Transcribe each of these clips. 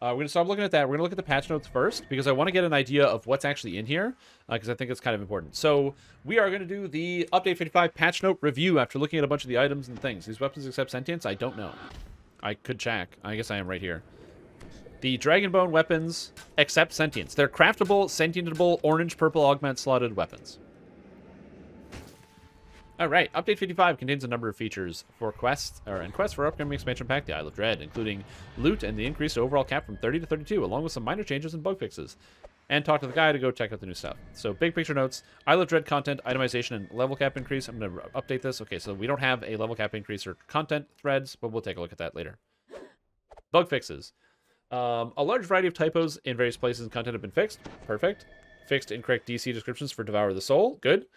We're going to start looking at that. We're going to look at the patch notes first because I want to get an idea of what's actually in here because I think it's kind of important. So we are going to do the Update 55 patch note review after looking at a bunch of the items and things. These weapons accept sentience? I don't know. I could check. I guess I am right here. The Dragonbone weapons accept sentience. They're craftable, sentientable, orange-purple augment slotted weapons. All right, Update 55 contains a number of features for quests for upcoming expansion pack, the Isle of Dread, including loot and the increased overall cap from 30 to 32, along with some minor changes and bug fixes. And talk to the guy to go check out the new stuff. So big picture notes, Isle of Dread content, itemization, and level cap increase. I'm going to update this. Okay, so we don't have a level cap increase or content threads, but we'll take a look at that later. Bug fixes. A large variety of typos in various places and content have been fixed. Perfect. Fixed incorrect DC descriptions for Devour the Soul. Good.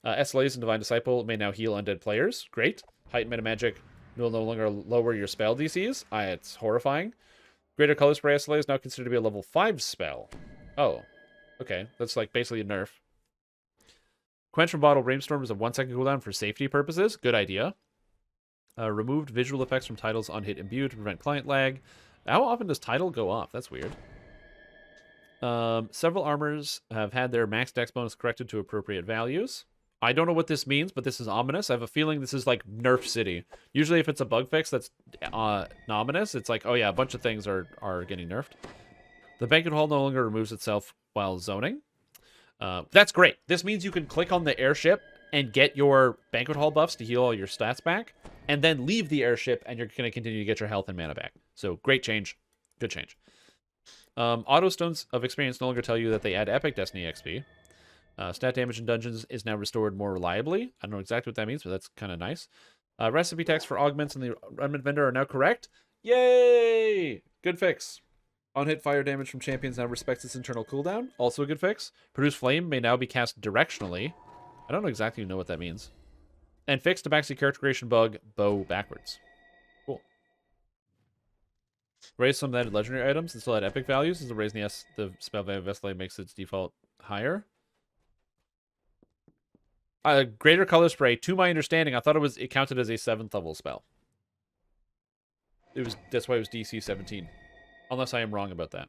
SLAs and Divine Disciple may now heal undead players. Great. Heightened Meta Magic will no longer lower your spell DCs. It's horrifying. Greater Color Spray SLA is now considered to be a level 5 spell. Oh. Okay. That's like basically a nerf. Quench from Bottle Rainstorm is a 1-second cooldown for safety purposes. Good idea. Removed visual effects from titles on hit imbue to prevent client lag. How often does title go off? That's weird. Several armors have had their max dex bonus corrected to appropriate values. I don't know what this means, but this is ominous. I have a feeling this is like Nerf City. Usually if it's a bug fix that's ominous, it's like, oh yeah, a bunch of things are getting nerfed. The banquet hall no longer removes itself while zoning. That's great. This means you can click on the airship and get your banquet hall buffs to heal all your stats back, and then leave the airship and you're going to continue to get your health and mana back. So great change. Good change. Auto Stones of Experience no longer tell you that they add Epic Destiny XP. Stat damage in dungeons is now restored more reliably. I don't know exactly what that means, but that's kind of nice. Recipe text for augments in the remnant vendor are now correct. Yay! Good fix. On-hit fire damage from champions now respects its internal cooldown. Also a good fix. Produce Flame may now be cast directionally. I don't exactly know what that means. And fixed Tabaxi character creation bug, bow backwards. Cool. Raise some added legendary items and still add epic values. As the raising the spell value of Vestlay makes its default higher. Greater Color Spray, to my understanding, I thought it counted as a 7th level spell. That's why it was DC 17. Unless I am wrong about that.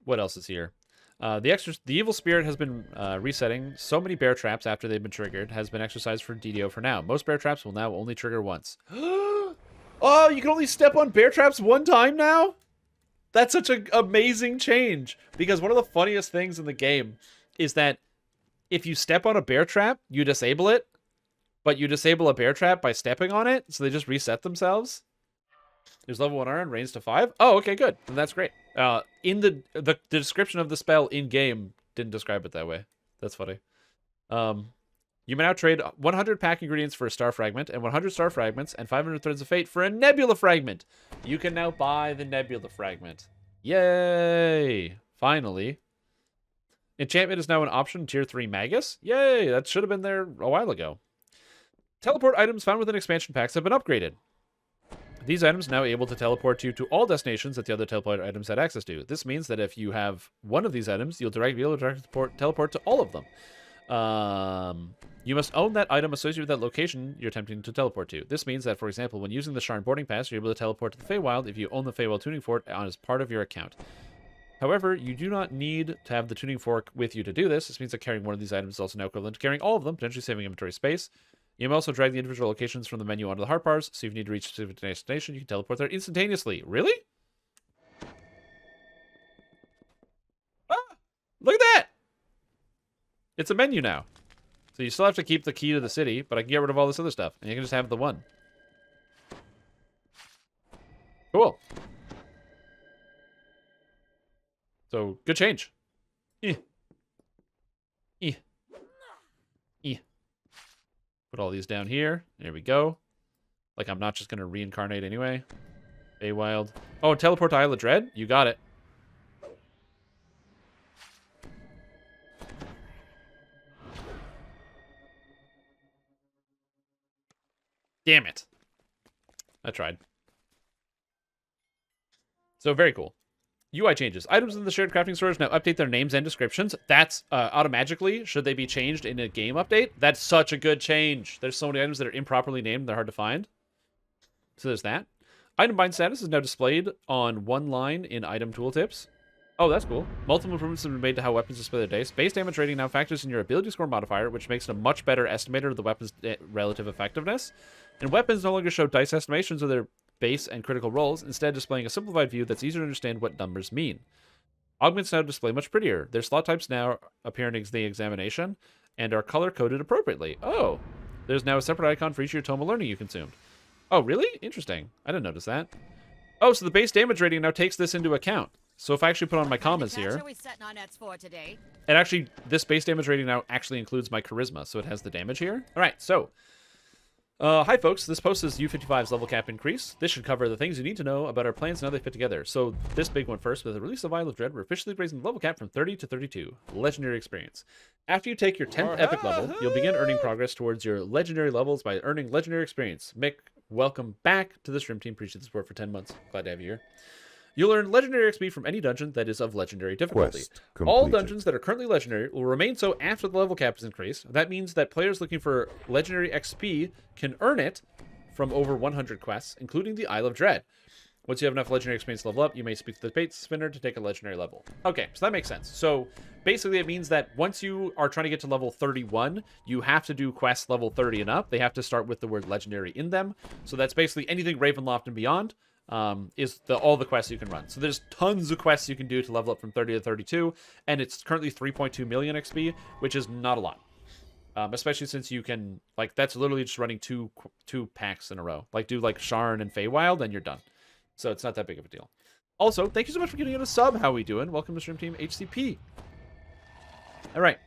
What else is here? The Evil Spirit has been resetting. So many bear traps after they've been triggered has been exercised for DDO for now. Most bear traps will now only trigger once. Oh, you can only step on bear traps one time now? That's such an amazing change. Because one of the funniest things in the game is that if you step on a bear trap, you disable it. But you disable a bear trap by stepping on it, so they just reset themselves. There's level 1 iron, range to 5. Oh, okay, good. Then that's great. In the description of the spell in-game didn't describe it that way. That's funny. You may now trade 100 pack ingredients for a star fragment, and 100 star fragments, and 500 threads of fate for a nebula fragment. You can now buy the nebula fragment. Yay! Finally. Enchantment is now an option in Tier 3 Magus. Yay! That should have been there a while ago. Teleport items found within expansion packs have been upgraded. These items are now able to teleport you to all destinations that the other teleport items had access to. This means that if you have one of these items, you'll be able to teleport to all of them. You must own that item associated with that location you're attempting to teleport to. This means that, for example, when using the Sharn boarding pass, you're able to teleport to the Feywild if you own the Feywild tuning fork as part of your account. However, you do not need to have the tuning fork with you to do this. This means that carrying one of these items is also now equivalent to carrying all of them, potentially saving inventory space. You may also drag the individual locations from the menu onto the heart bars, so if you need to reach a specific destination, you can teleport there instantaneously. Really? Ah! Look at that! It's a menu now. So you still have to keep the key to the city, but I can get rid of all this other stuff, and you can just have the one. Cool. So, good change. Put all these down here. There we go. Like I'm not just going to reincarnate anyway. Feywild. Oh, teleport to Isle of Dread? You got it. Damn it. I tried. So, very cool. UI changes. Items in the shared crafting storage now update their names and descriptions. That's automatically, should they be changed in a game update. That's such a good change. There's so many items that are improperly named, they're hard to find. So there's that. Item bind status is now displayed on one line in item tooltips. Oh, that's cool. Multiple improvements have been made to how weapons display their dice. Base damage rating now factors in your ability score modifier, which makes it a much better estimator of the weapon's relative effectiveness. And weapons no longer show dice estimations of their base and critical rolls, instead displaying a simplified view that's easier to understand what numbers mean. Augments now display much prettier. Their slot types now appear in the examination and are color-coded appropriately. Oh, there's now a separate icon for each of your tome of learning you consumed. Oh, really? Interesting. I didn't notice that. Oh, so the base damage rating now takes this into account. So if I actually put on my commas here, and actually this base damage rating now actually includes my charisma, so it has the damage here. All right, so hi folks, this post is U55's level cap increase. This should cover the things you need to know about our plans and how they fit together. So this big one first, with the release of Vial of Dread, we're officially raising the level cap from 30 to 32. Legendary experience. After you take your 10th epic level, you'll begin earning progress towards your legendary levels by earning legendary experience. Mick, welcome back to the stream team. Appreciate the support for 10 months. Glad to have you here. You'll earn legendary XP from any dungeon that is of legendary difficulty. All dungeons that are currently legendary will remain so after the level cap is increased. That means that players looking for legendary XP can earn it from over 100 quests, including the Isle of Dread. Once you have enough legendary experience to level up, you may speak to the bait spinner to take a legendary level. Okay, so that makes sense. So basically it means that once you are trying to get to level 31, you have to do quests level 30 and up. They have to start with the word legendary in them. So that's basically anything Ravenloft and beyond. Is all the quests you can run. So there's tons of quests you can do to level up from 30 to 32, and it's currently 3.2 million XP, which is not a lot. Especially since you can, like, that's literally just running two packs in a row. Like, do, like, Sharn and Feywild, and you're done. So it's not that big of a deal. Also, thank you so much for getting in a sub. How are we doing? Welcome to Stream Team HCP. All right.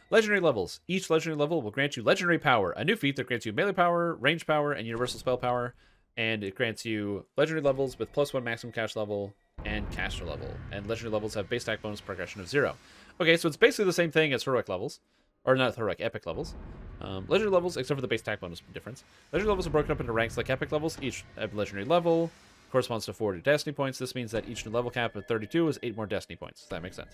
Legendary levels. Each legendary level will grant you legendary power, a new feat that grants you melee power, range power, and universal spell power. And it grants you legendary levels with +1 maximum cash level and caster level. And legendary levels have base attack bonus progression of 0. Okay, so it's basically the same thing as heroic levels. Or not heroic, epic levels. Legendary levels, except for the base attack bonus difference. Legendary levels are broken up into ranks like epic levels. Each legendary level corresponds to 40 destiny points. This means that each new level cap of 32 is 8 more destiny points. That makes sense.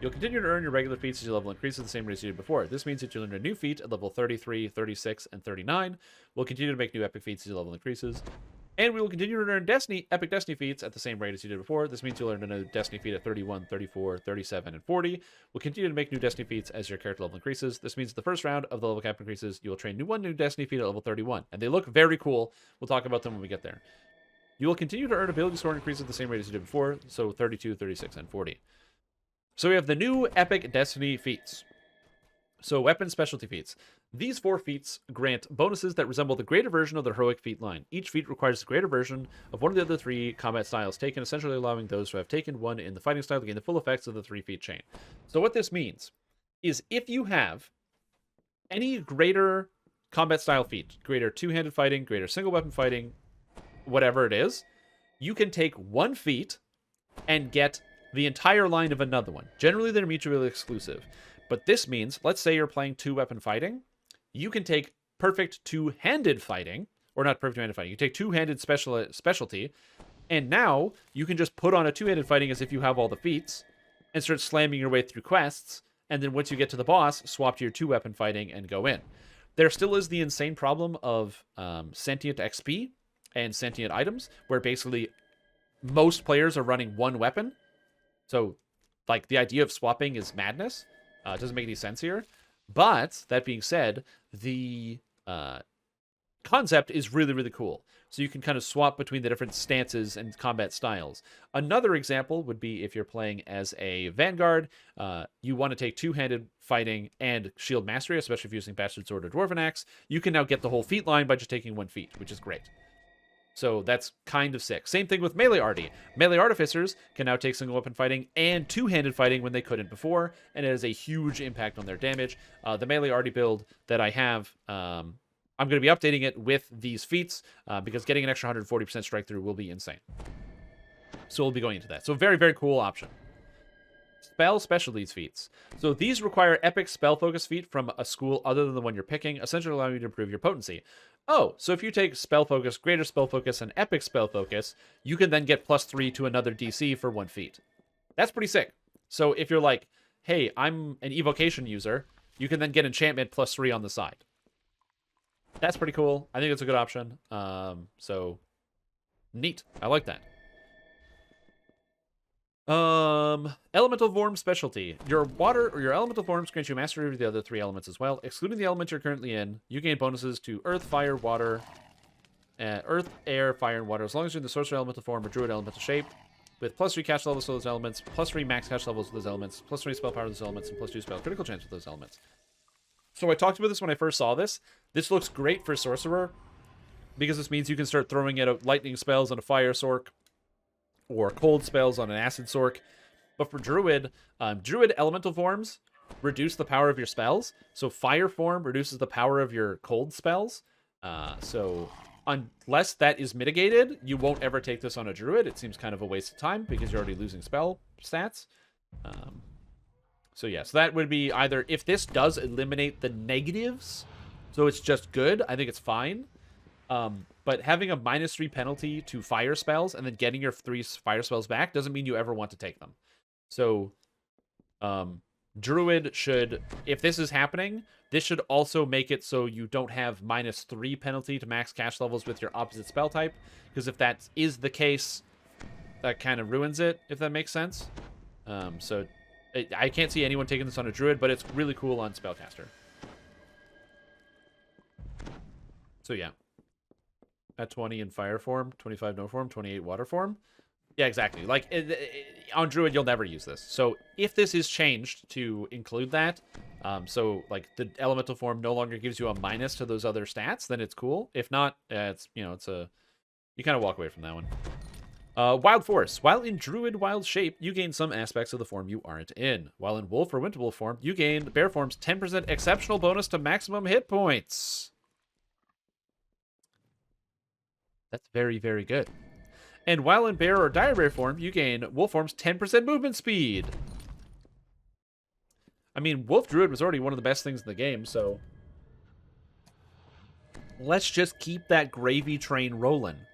You'll continue to earn your regular feats as your level increases the same rate as you did before. This means that you'll earn a new feat at level 33, 36, and 39. We'll continue to make new epic feats as your level increases. And we will continue to earn epic destiny feats at the same rate as you did before. This means you'll earn another destiny feat at 31, 34, 37, and 40. We'll continue to make new destiny feats as your character level increases. This means the first round of the level cap increases, you will train one new destiny feat at level 31. And they look very cool. We'll talk about them when we get there. You will continue to earn ability score increases at the same rate as you did before, so 32, 36, and 40. So we have the new epic destiny feats. So weapon specialty feats. These 4 feats grant bonuses that resemble the greater version of the heroic feat line. Each feat requires the greater version of one of the other 3 combat styles taken, essentially allowing those who have taken one in the fighting style to gain the full effects of the 3 feat chain. So what this means is if you have any greater combat style feat, greater two-handed fighting, greater single weapon fighting, whatever it is, you can take one feat and get the entire line of another one. Generally, they're mutually exclusive. But this means, let's say you're playing two-weapon fighting, you can take perfect two-handed fighting, or not perfect two-handed fighting, you take two-handed specialty, and now you can just put on a two-handed fighting as if you have all the feats, and start slamming your way through quests, and then once you get to the boss, swap to your two-weapon fighting and go in. There still is the insane problem of sentient XP and sentient items, where basically most players are running one weapon. So, like, the idea of swapping is madness. It doesn't make any sense here. But, that being said, the concept is really, really cool. So you can kind of swap between the different stances and combat styles. Another example would be if you're playing as a Vanguard, you want to take two-handed fighting and shield mastery, especially if you're using Bastard Sword or Dwarven Axe. You can now get the whole feat line by just taking one feat, which is great. So that's kind of sick. Same thing with Melee Arty. Melee Artificers can now take single weapon fighting and two-handed fighting when they couldn't before, and it has a huge impact on their damage. The Melee Arty build that I have, I'm going to be updating it with these feats, because getting an extra 140% strike through will be insane. So we'll be going into that. So very, very cool option. Spell specialties feats. So these require epic spell focus feat from a school other than the one you're picking, essentially allowing you to improve your potency. Oh, so if you take spell focus, greater spell focus, and epic spell focus, you can then get +3 to another DC for one feat. That's pretty sick. So if you're like, hey, I'm an evocation user, you can then get enchantment +3 on the side. That's pretty cool. I think it's a good option. So Neat. I like that. Elemental form specialty. Your water or your elemental forms grant you mastery over the other 3 elements as well. Excluding the element you're currently in, you gain bonuses to earth, fire, water, earth, air, fire, and water, as long as you're in the sorcerer elemental form or druid elemental shape, with +3 cash levels to those elements, +3 max cash levels to those elements, +3 spell power to those elements, and +2 spell critical chance with those elements. So I talked about this when I first saw this. This looks great for sorcerer, because this means you can start throwing out lightning spells on a fire sork, or cold spells on an acid sork. But for druid, druid elemental forms reduce the power of your spells. So fire form reduces the power of your cold spells. So unless that is mitigated, you won't ever take this on a druid. It seems kind of a waste of time because you're already losing spell stats. So yeah, so that would be either, if this does eliminate the negatives, so it's just good, I think it's fine. But having a -3 penalty to fire spells and then getting your 3 fire spells back doesn't mean you ever want to take them. So, druid should, if this is happening, this should also make it so you don't have -3 penalty to max cash levels with your opposite spell type. Because if that is the case, that kind of ruins it, if that makes sense. I can't see anyone taking this on a druid, but it's really cool on spellcaster. So yeah. At 20 in fire form, 25 no form, 28 water form. Yeah, exactly. Like, on druid, you'll never use this. So if this is changed to include that, so like the elemental form no longer gives you a minus to those other stats, then it's cool. If not, it's, you know, you kind of walk away from that one. Wild Force. While in Druid Wild shape, you gain some aspects of the form you aren't in. While in Wolf or Winterwolf form, you gain Bear form's 10% exceptional bonus to maximum hit points. That's very, very good. And while in Bear or Dire Bear form, you gain Wolf form's 10% movement speed. I mean, Wolf Druid was already one of the best things in the game, so let's just keep that gravy train rolling.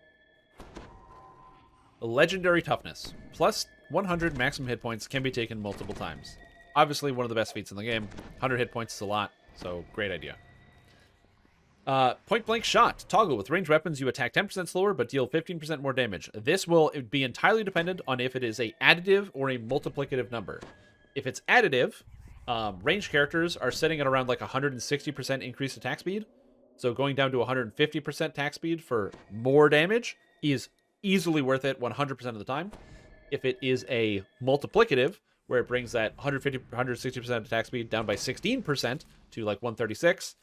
Legendary Toughness. Plus 100 maximum hit points can be taken multiple times. Obviously, one of the best feats in the game. 100 hit points is a lot, so great idea. Point blank shot. Toggle. With ranged weapons, you attack 10% slower, but deal 15% more damage. This will be entirely dependent on if it is a additive or a multiplicative number. If it's additive, ranged characters are sitting at around like 160% increased attack speed. So going down to 150% attack speed for more damage is easily worth it 100% of the time. If it is a multiplicative, where it brings that 160% attack speed down by 16% to like 136,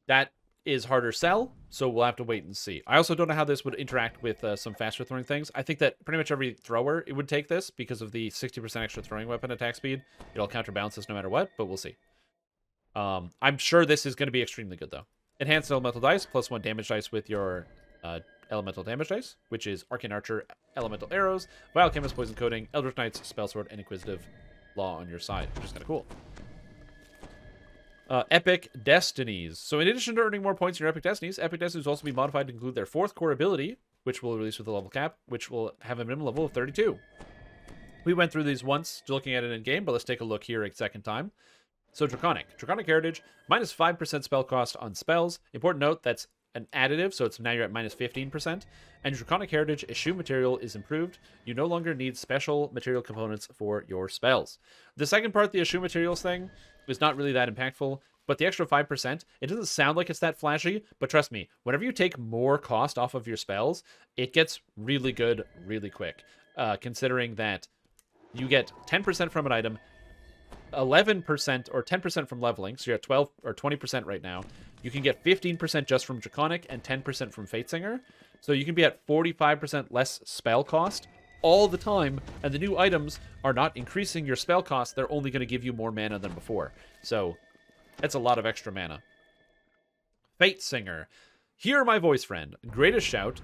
that is harder sell, so we'll have to wait and see. I also don't know how this would interact with some faster throwing things. I think that pretty much every thrower it would take this because of the 60% extra throwing weapon attack speed. It'll counterbalance this no matter what, but we'll see. I'm sure this is going to be extremely good, though. Enhanced elemental dice, +1 damage dice with your elemental damage dice, which is Arcane Archer, elemental arrows, Vile Canvas, poison coating, Eldritch Knights, spell sword, and Inquisitive Law on your side, which is kind of cool. Epic Destinies. So in addition to earning more points in your Epic Destinies will also be modified to include their 4th core ability, which will release with a level cap, which will have a minimum level of 32. We went through these once, looking at it in game, but let's take a look here a second time. So Draconic. Draconic Heritage, -5% spell cost on spells. Important note, that's an additive, so it's now you're at -15%. And Draconic Heritage eschew material is improved. You no longer need special material components for your spells. The second part, the eschew materials thing, is not really that impactful, but the extra 5%, it doesn't sound like it's that flashy, but trust me, whenever you take more cost off of your spells, it gets really good really quick, considering that you get 10% from an item, 11% or 10% from leveling, so you're at 12 or 20% right now. You can get 15% just from Draconic and 10% from Fatesinger, so you can be at 45% less spell cost all the time, and the new items are not increasing your spell cost, they're only going to give you more mana than before. So that's a lot of extra mana. Fatesinger. Hear my voice, friend. Greater shout,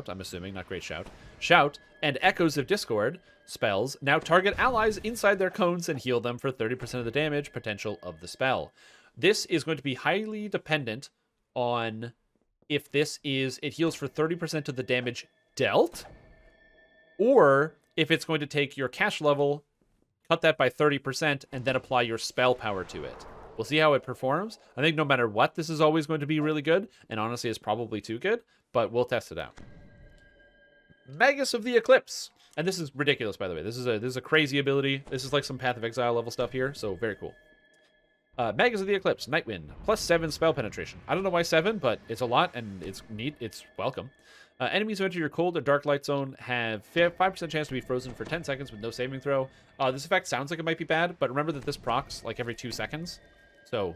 I'm assuming, not great shout, shout, and Echoes of Discord spells now target allies inside their cones and heal them for 30% of the damage potential of the spell. This is going to be highly dependent on if this is, it heals for 30% of the damage dealt, or if it's going to take your cash level, cut that by 30%, and then apply your spell power to it. We'll see how it performs. I think no matter what, this is always going to be really good, and honestly, it's probably too good. but we'll test it out. Magus of the Eclipse. And this is ridiculous, by the way. This is a crazy ability. This is like some Path of Exile level stuff here, so very cool. Magus of the Eclipse, Nightwind, +7 spell penetration. I don't know why 7, but it's a lot, and it's neat. It's welcome. Enemies who enter your cold or dark light zone have 5% chance to be frozen for 10 seconds with no saving throw. This effect sounds like it might be bad, but remember that this procs like every 2 seconds. So,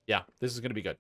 yeah, this is going to be good.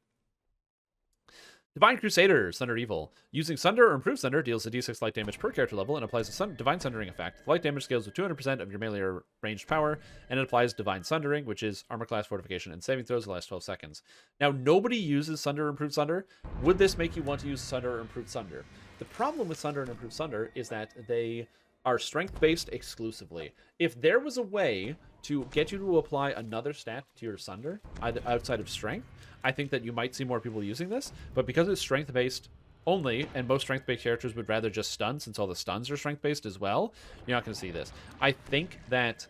Divine Crusader, Sunder Evil. Using Sunder or Improved Sunder deals a d6 light damage per character level and applies a Divine Sundering effect. The light damage scales with 200% of your melee or ranged power, and it applies Divine Sundering, which is armor class fortification and saving throws the last 12 seconds. Now, nobody uses Sunder or Improved Sunder. Would this make you want to use Sunder or Improved Sunder? The problem with Sunder and Improved Sunder is that they are strength-based exclusively. If there was a way to get you to apply another stat to your Sunder, either outside of strength, I think that you might see more people using this, but because it's strength-based only, and most strength-based characters would rather just stun, since all the stuns are strength-based as well, you're not going to see this. I think that,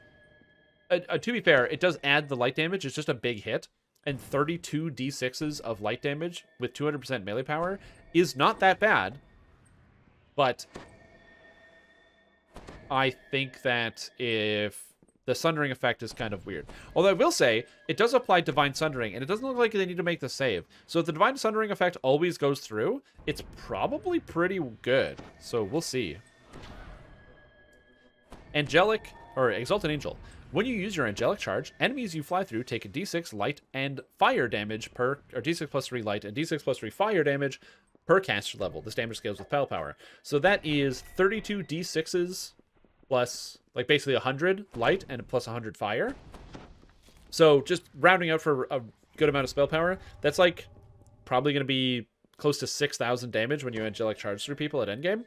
to be fair, it does add the light damage. It's just a big hit, and 32 d6s of light damage with 200% melee power is not that bad, but I think that if the Sundering effect is kind of weird. Although I will say, it does apply Divine Sundering, and it doesn't look like they need to make the save. So if the Divine Sundering effect always goes through, it's probably pretty good. So we'll see. Angelic, or Exalted Angel. When you use your Angelic Charge, enemies you fly through take a d6 light and fire damage per, or d6 plus 3 light and d6 plus 3 fire damage per caster level. This damage scales with Pal Power. So that is 32 d6s plus, like, basically 100 light and plus 100 fire. So just rounding out for a good amount of spell power, that's like probably going to be close to 6,000 damage when you Angelic Charge through people at endgame.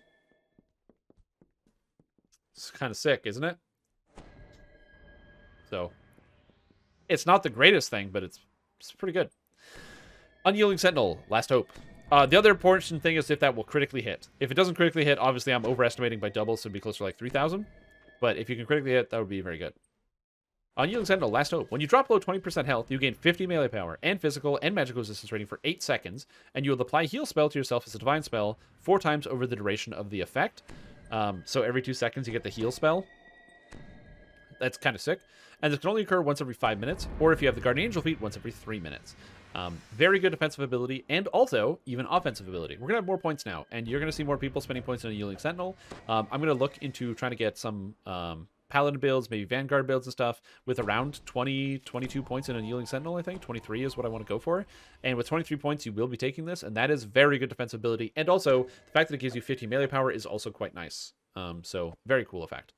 It's kind of sick, isn't it? So it's not the greatest thing, but it's pretty good. Unyielding Sentinel, Last Hope. The other important thing is if that will critically hit. If it doesn't critically hit, obviously I'm overestimating by double, so it'd be closer to like 3,000. But if you can critically hit, that would be very good. Unyielding Sentinel, Last Hope. When you drop below 20% health, you gain 50 melee power and physical and magical resistance rating for 8 seconds, and you will apply Heal Spell to yourself as a divine spell 4 times over the duration of the effect. So every 2 seconds you get the Heal Spell. That's kind of sick. And this can only occur once every 5 minutes, or if you have the Guardian Angel feat, once every 3 minutes. Very good defensive ability, and also even offensive ability. We're going to have more points now, and you're going to see more people spending points on a Unyielding Sentinel. I'm going to look into trying to get some Paladin builds, maybe Vanguard builds and stuff, with around 20, 22 points in a Unyielding Sentinel, I think. 23 is what I want to go for. And with 23 points, you will be taking this, and that is very good defensive ability. And also, the fact that it gives you 50 melee power is also quite nice. So, very cool effect.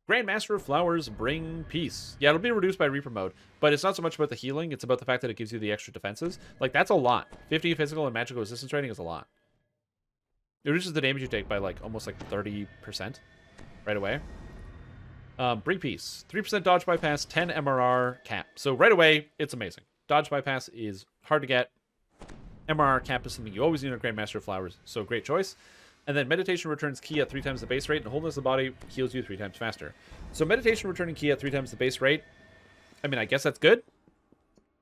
Grandmaster of Flowers, Bring Peace. Yeah, it'll be reduced by Reaper mode, but it's not so much about the healing, it's about the fact that it gives you the extra defenses. Like, that's a lot. 50 physical and magical resistance rating is a lot. It reduces the damage you take by, like, almost, like, 30% right away. Bring Peace. 3% dodge bypass, 10 MRR cap. So right away, it's amazing. Dodge bypass is hard to get. MRR cap is something you always need on Grandmaster of Flowers, so great choice. And then Meditation returns ki at 3 times the base rate, and Wholeness of the Body heals you 3 times faster. So Meditation returning ki at 3 times the base rate, I mean, I guess that's good.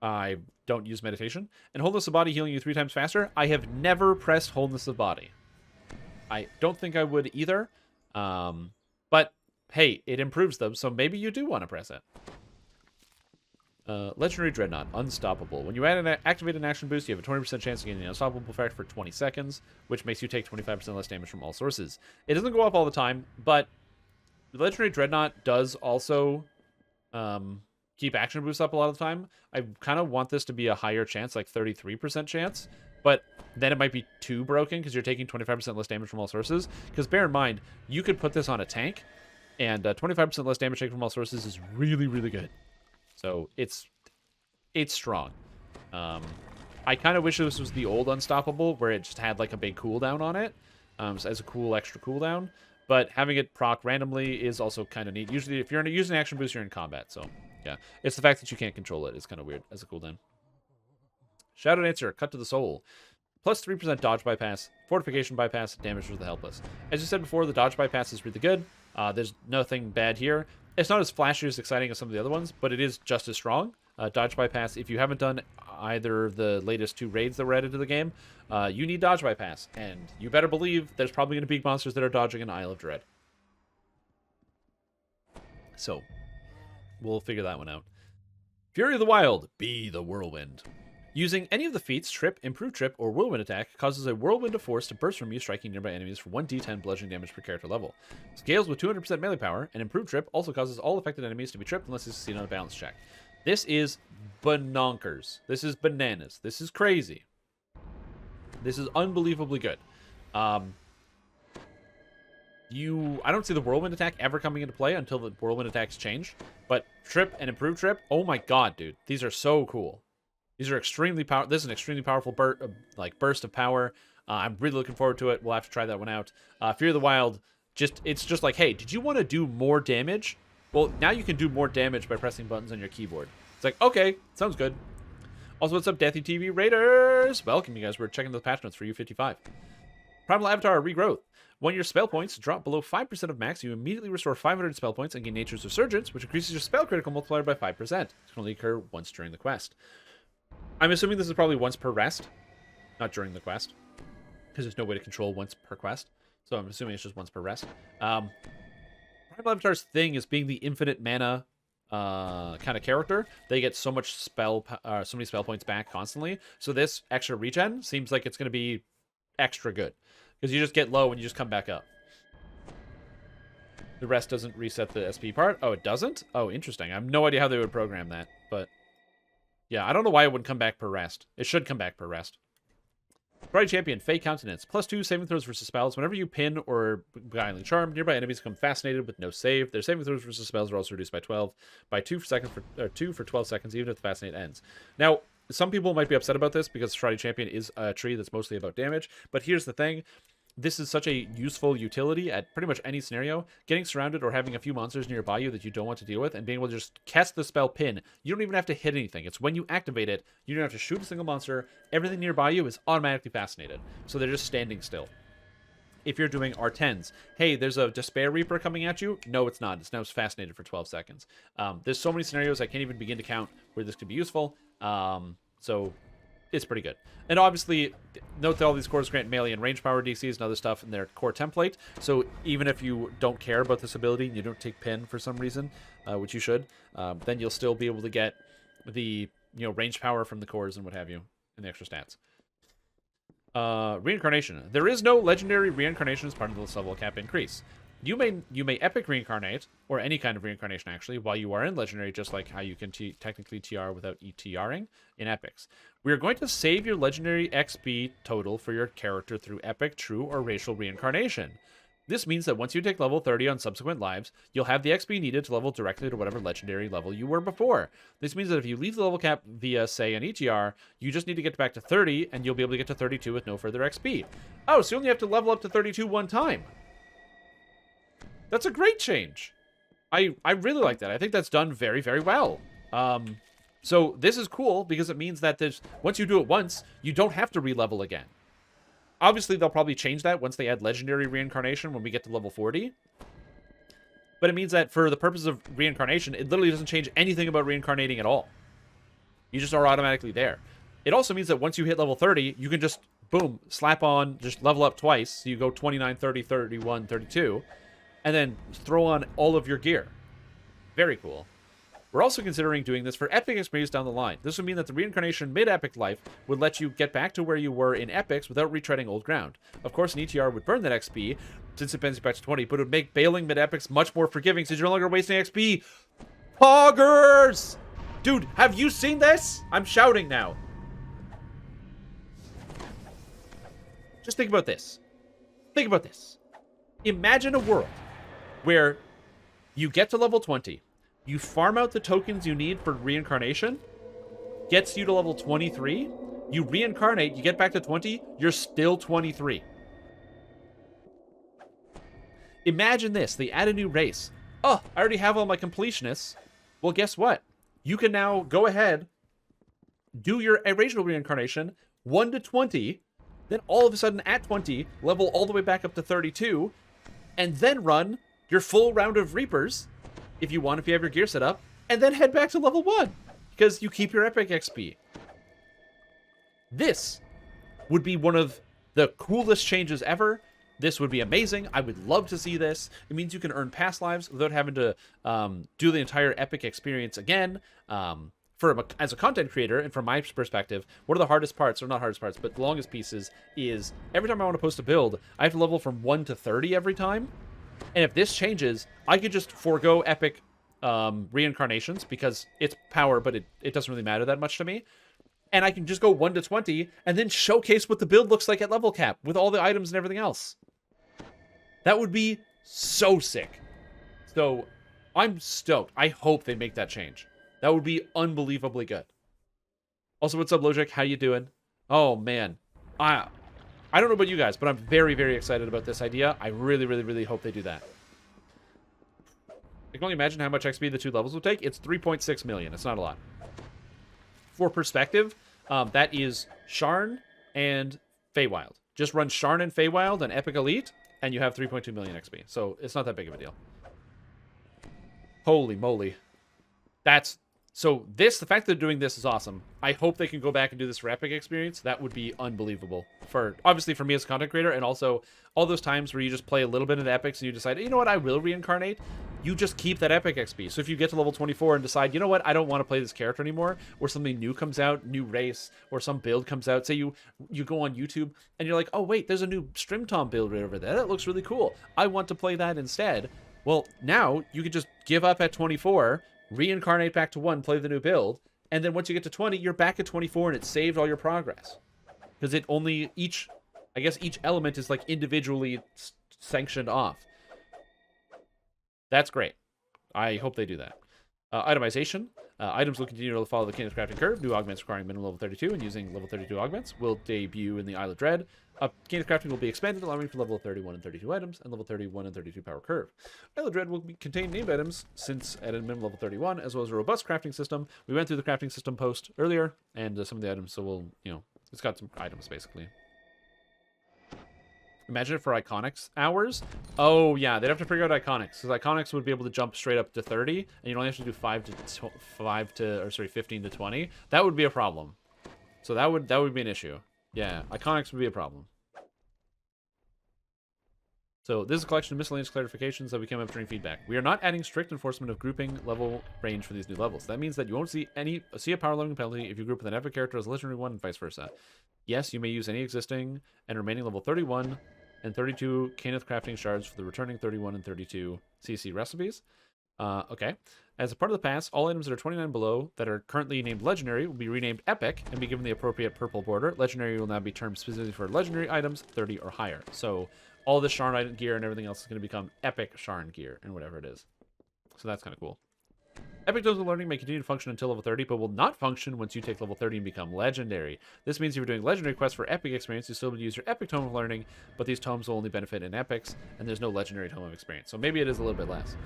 I don't use Meditation. And Wholeness of the Body healing you 3 times faster, I have never pressed Wholeness of the Body. I don't think I would either. But, hey, it improves them, so maybe you do want to press it. Legendary Dreadnought, Unstoppable. When you activate an action boost, you have a 20% chance of getting an unstoppable effect for 20 seconds, which makes you take 25% less damage from all sources. It doesn't go up all the time, but the Legendary Dreadnought does also keep action boosts up a lot of the time. I kind of want this to be a higher chance, like 33% chance, but then it might be too broken because you're taking 25% less damage from all sources. Because bear in mind, you could put this on a tank, and 25% less damage taken from all sources is really, really good. So it's strong. I kind of wish this was the old Unstoppable, where it just had like a big cooldown on it, as a cool extra cooldown. But having it proc randomly is also kind of neat. Usually, if you're using action boost, you're in combat. So yeah, it's the fact that you can't control it. It's kind of weird as a cooldown. Shadow Dancer, Cut to the Soul. Plus 3% dodge bypass, fortification bypass, damage to the helpless. As you said before, the dodge bypass is really good. There's nothing bad here. It's not as flashy or as exciting as some of the other ones, but it is just as strong. Dodge bypass. If you haven't done either of the latest 2 raids that were added to the game, you need dodge bypass. And you better believe there's probably going to be monsters that are dodging an Isle of Dread. So, we'll figure that one out. Fury of the Wild, be the whirlwind. Using any of the feats, Trip, Improve Trip, or Whirlwind attack causes a whirlwind of force to burst from you, striking nearby enemies for 1d10 bludgeoning damage per character level. Scales with 200% melee power, and Improve Trip also causes all affected enemies to be tripped unless they succeed on a balance check. This is bonkers. This is bananas. This is crazy. This is unbelievably good. I don't see the Whirlwind attack ever coming into play until the Whirlwind attacks change. But Trip and Improve Trip, oh my god, dude. These are so cool. These are extremely powerful. This is an extremely powerful burst of power. I'm really looking forward to it. We'll have to try that one out. Fear of the Wild, it's just like, hey, did you want to do more damage? Well, now you can do more damage by pressing buttons on your keyboard. It's like, okay, sounds good. Also, what's up, Deathy TV Raiders? Welcome, you guys. We're checking the patch notes for U55. Primal Avatar Regrowth. When your spell points drop below 5% of max, you immediately restore 500 spell points and gain Nature's Resurgence, which increases your spell critical multiplier by 5%. It can only occur once during the quest. I'm assuming this is probably once per rest, not during the quest, because there's no way to control once per quest. So I'm assuming it's just once per rest. Primal Avatar's thing is being the infinite mana kind of character. They get so many spell points back constantly. So this extra regen seems like it's going to be extra good, because you just get low and you just come back up. The rest doesn't reset the SP part. Oh, it doesn't? Oh, interesting. I have no idea how they would program that, but yeah, I don't know why it wouldn't come back per rest. It should come back per rest. Karate Champion, Fey Countenance. +2 saving throws versus spells. Whenever you pin or Beguiling Charm, nearby enemies become fascinated with no save. Their saving throws versus spells are also reduced by 2 for 12 seconds, even if the Fascinate ends. Now, some people might be upset about this because Karate Champion is a tree that's mostly about damage, but here's the thing. This is such a useful utility at pretty much any scenario. Getting surrounded or having a few monsters nearby you that you don't want to deal with and being able to just cast the spell pin. You don't even have to hit anything. It's when you activate it, you don't have to shoot a single monster. Everything nearby you is automatically fascinated. So they're just standing still. If you're doing R10s, hey, there's a Despair Reaper coming at you. No, it's not. It's now fascinated for 12 seconds. There's so many scenarios I can't even begin to count where this could be useful. So it's pretty good. And obviously, note that all these cores grant melee and range power DCs and other stuff in their core template. So even if you don't care about this ability and you don't take pin for some reason, which you should, then you'll still be able to get the range power from the cores and what have you, and the extra stats. Reincarnation. There is no legendary reincarnation as part of this level cap increase. You may epic reincarnate, or any kind of reincarnation actually, while you are in legendary, just like how you can technically TR without ETRing in epics. We are going to save your legendary XP total for your character through epic, true, or racial reincarnation. This means that once you take level 30 on subsequent lives, you'll have the XP needed to level directly to whatever legendary level you were before. This means that if you leave the level cap via, say, an ETR, you just need to get back to 30, and you'll be able to get to 32 with no further XP. Oh, so you only have to level up to 32 one time. That's a great change. I really like that. I think that's done very, very well. So this is cool because it means that once you do it once, you don't have to re-level again. Obviously, they'll probably change that once they add legendary reincarnation when we get to level 40. But it means that for the purpose of reincarnation, it literally doesn't change anything about reincarnating at all. You just are automatically there. It also means that once you hit level 30, you can just, boom, slap on, just level up twice. So you go 29, 30, 31, 32. And then throw on all of your gear. Very cool. We're also considering doing this for epic experience down the line. This would mean that the reincarnation mid-epic life would let you get back to where you were in epics without retreading old ground. Of course, an ETR would burn that XP, since it bends you back to 20, but it would make bailing mid-epics much more forgiving since you're no longer wasting XP. Poggers! Dude, have you seen this? I'm shouting now. Just think about this. Think about this. Imagine a world where you get to level 20, you farm out the tokens you need for reincarnation, gets you to level 23, you reincarnate, you get back to 20, you're still 23. Imagine this, they add a new race. Oh, I already have all my completionists. Well, guess what? You can now go ahead, do your racial reincarnation, 1 to 20, then all of a sudden at 20, level all the way back up to 32, and then run your full round of Reapers, if you want, if you have your gear set up, and then head back to level 1. because you keep your epic XP. This would be one of the coolest changes ever. This would be amazing. I would love to see this. It means you can earn past lives without having to do the entire epic experience again. As a content creator, and from my perspective, one of the hardest parts, or not hardest parts, but the longest pieces, is every time I want to post a build, I have to level from 1 to 30 every time. And if this changes, I could just forego epic reincarnations, because it's power, but it doesn't really matter that much to me. And I can just go 1 to 20, and then showcase what the build looks like at level cap, with all the items and everything else. That would be so sick. So, I'm stoked. I hope they make that change. That would be unbelievably good. Also, what's up, Logic? How you doing? Oh, man. I don't know about you guys, but I'm very, very excited about this idea. I really, really, really hope they do that. I can only imagine how much XP the 2 levels would take. It's 3.6 million. It's not a lot. For perspective, that is Sharn and Feywild. Just run Sharn and Feywild and Epic Elite, and you have 3.2 million XP. So it's not that big of a deal. Holy moly. So the fact that they're doing this is awesome. I hope they can go back and do this for Epic experience. That would be unbelievable. Obviously for me as a content creator, and also all those times where you just play a little bit of Epics and you decide, you know what, I will reincarnate. You just keep that Epic XP. So if you get to level 24 and decide, you know what, I don't want to play this character anymore, or something new comes out, new race, or some build comes out, say you go on YouTube and you're like, oh wait, there's a new Strimtom build right over there. That looks really cool. I want to play that instead. Well, now you can just give up at 24, reincarnate back to 1, play the new build, and then once you get to 20, you're back at 24 and it saved all your progress. Because each element is like individually sanctioned off. That's great. I hope they do that. Itemization. Items will continue to follow the Cadence crafting curve. New augments requiring minimum level 32 and using level 32 augments will debut in the Isle of Dread. Cadence crafting will be expanded, allowing for level 31 and 32 items, and level 31 and 32 power curve. Isle of Dread will contain named items, since at a minimum level 31, as well as a robust crafting system. We went through the crafting system post earlier, and some of the items, so it's got some items, basically. Imagine it for Iconics hours. Oh, yeah, they'd have to figure out Iconics, because Iconics would be able to jump straight up to 30, and you'd only have to do 15 to 20. That would be a problem. So that would be an issue. Yeah, Iconics would be a problem. So this is a collection of miscellaneous clarifications that we came up during feedback. We are not adding strict enforcement of grouping level range for these new levels. That means that you won't see a power leveling penalty if you group with an epic character as a legendary one and vice versa. Yes, you may use any existing and remaining level 31 and 32 Caneth crafting shards for the returning 31 and 32 CC recipes. Okay. As a part of the pass, all items that are 29 below that are currently named Legendary will be renamed Epic and be given the appropriate purple border. Legendary will now be termed specifically for Legendary items 30 or higher. So all the Sharn item gear and everything else is going to become Epic Sharn gear and whatever it is. So that's kind of cool. Epic tomes of learning may continue to function until level 30, but will not function once you take level 30 and become legendary. This means if you're doing legendary quests for epic experience, you still would use your epic tome of learning, but these tomes will only benefit in epics, and there's no legendary tome of experience. So maybe it is a little bit less.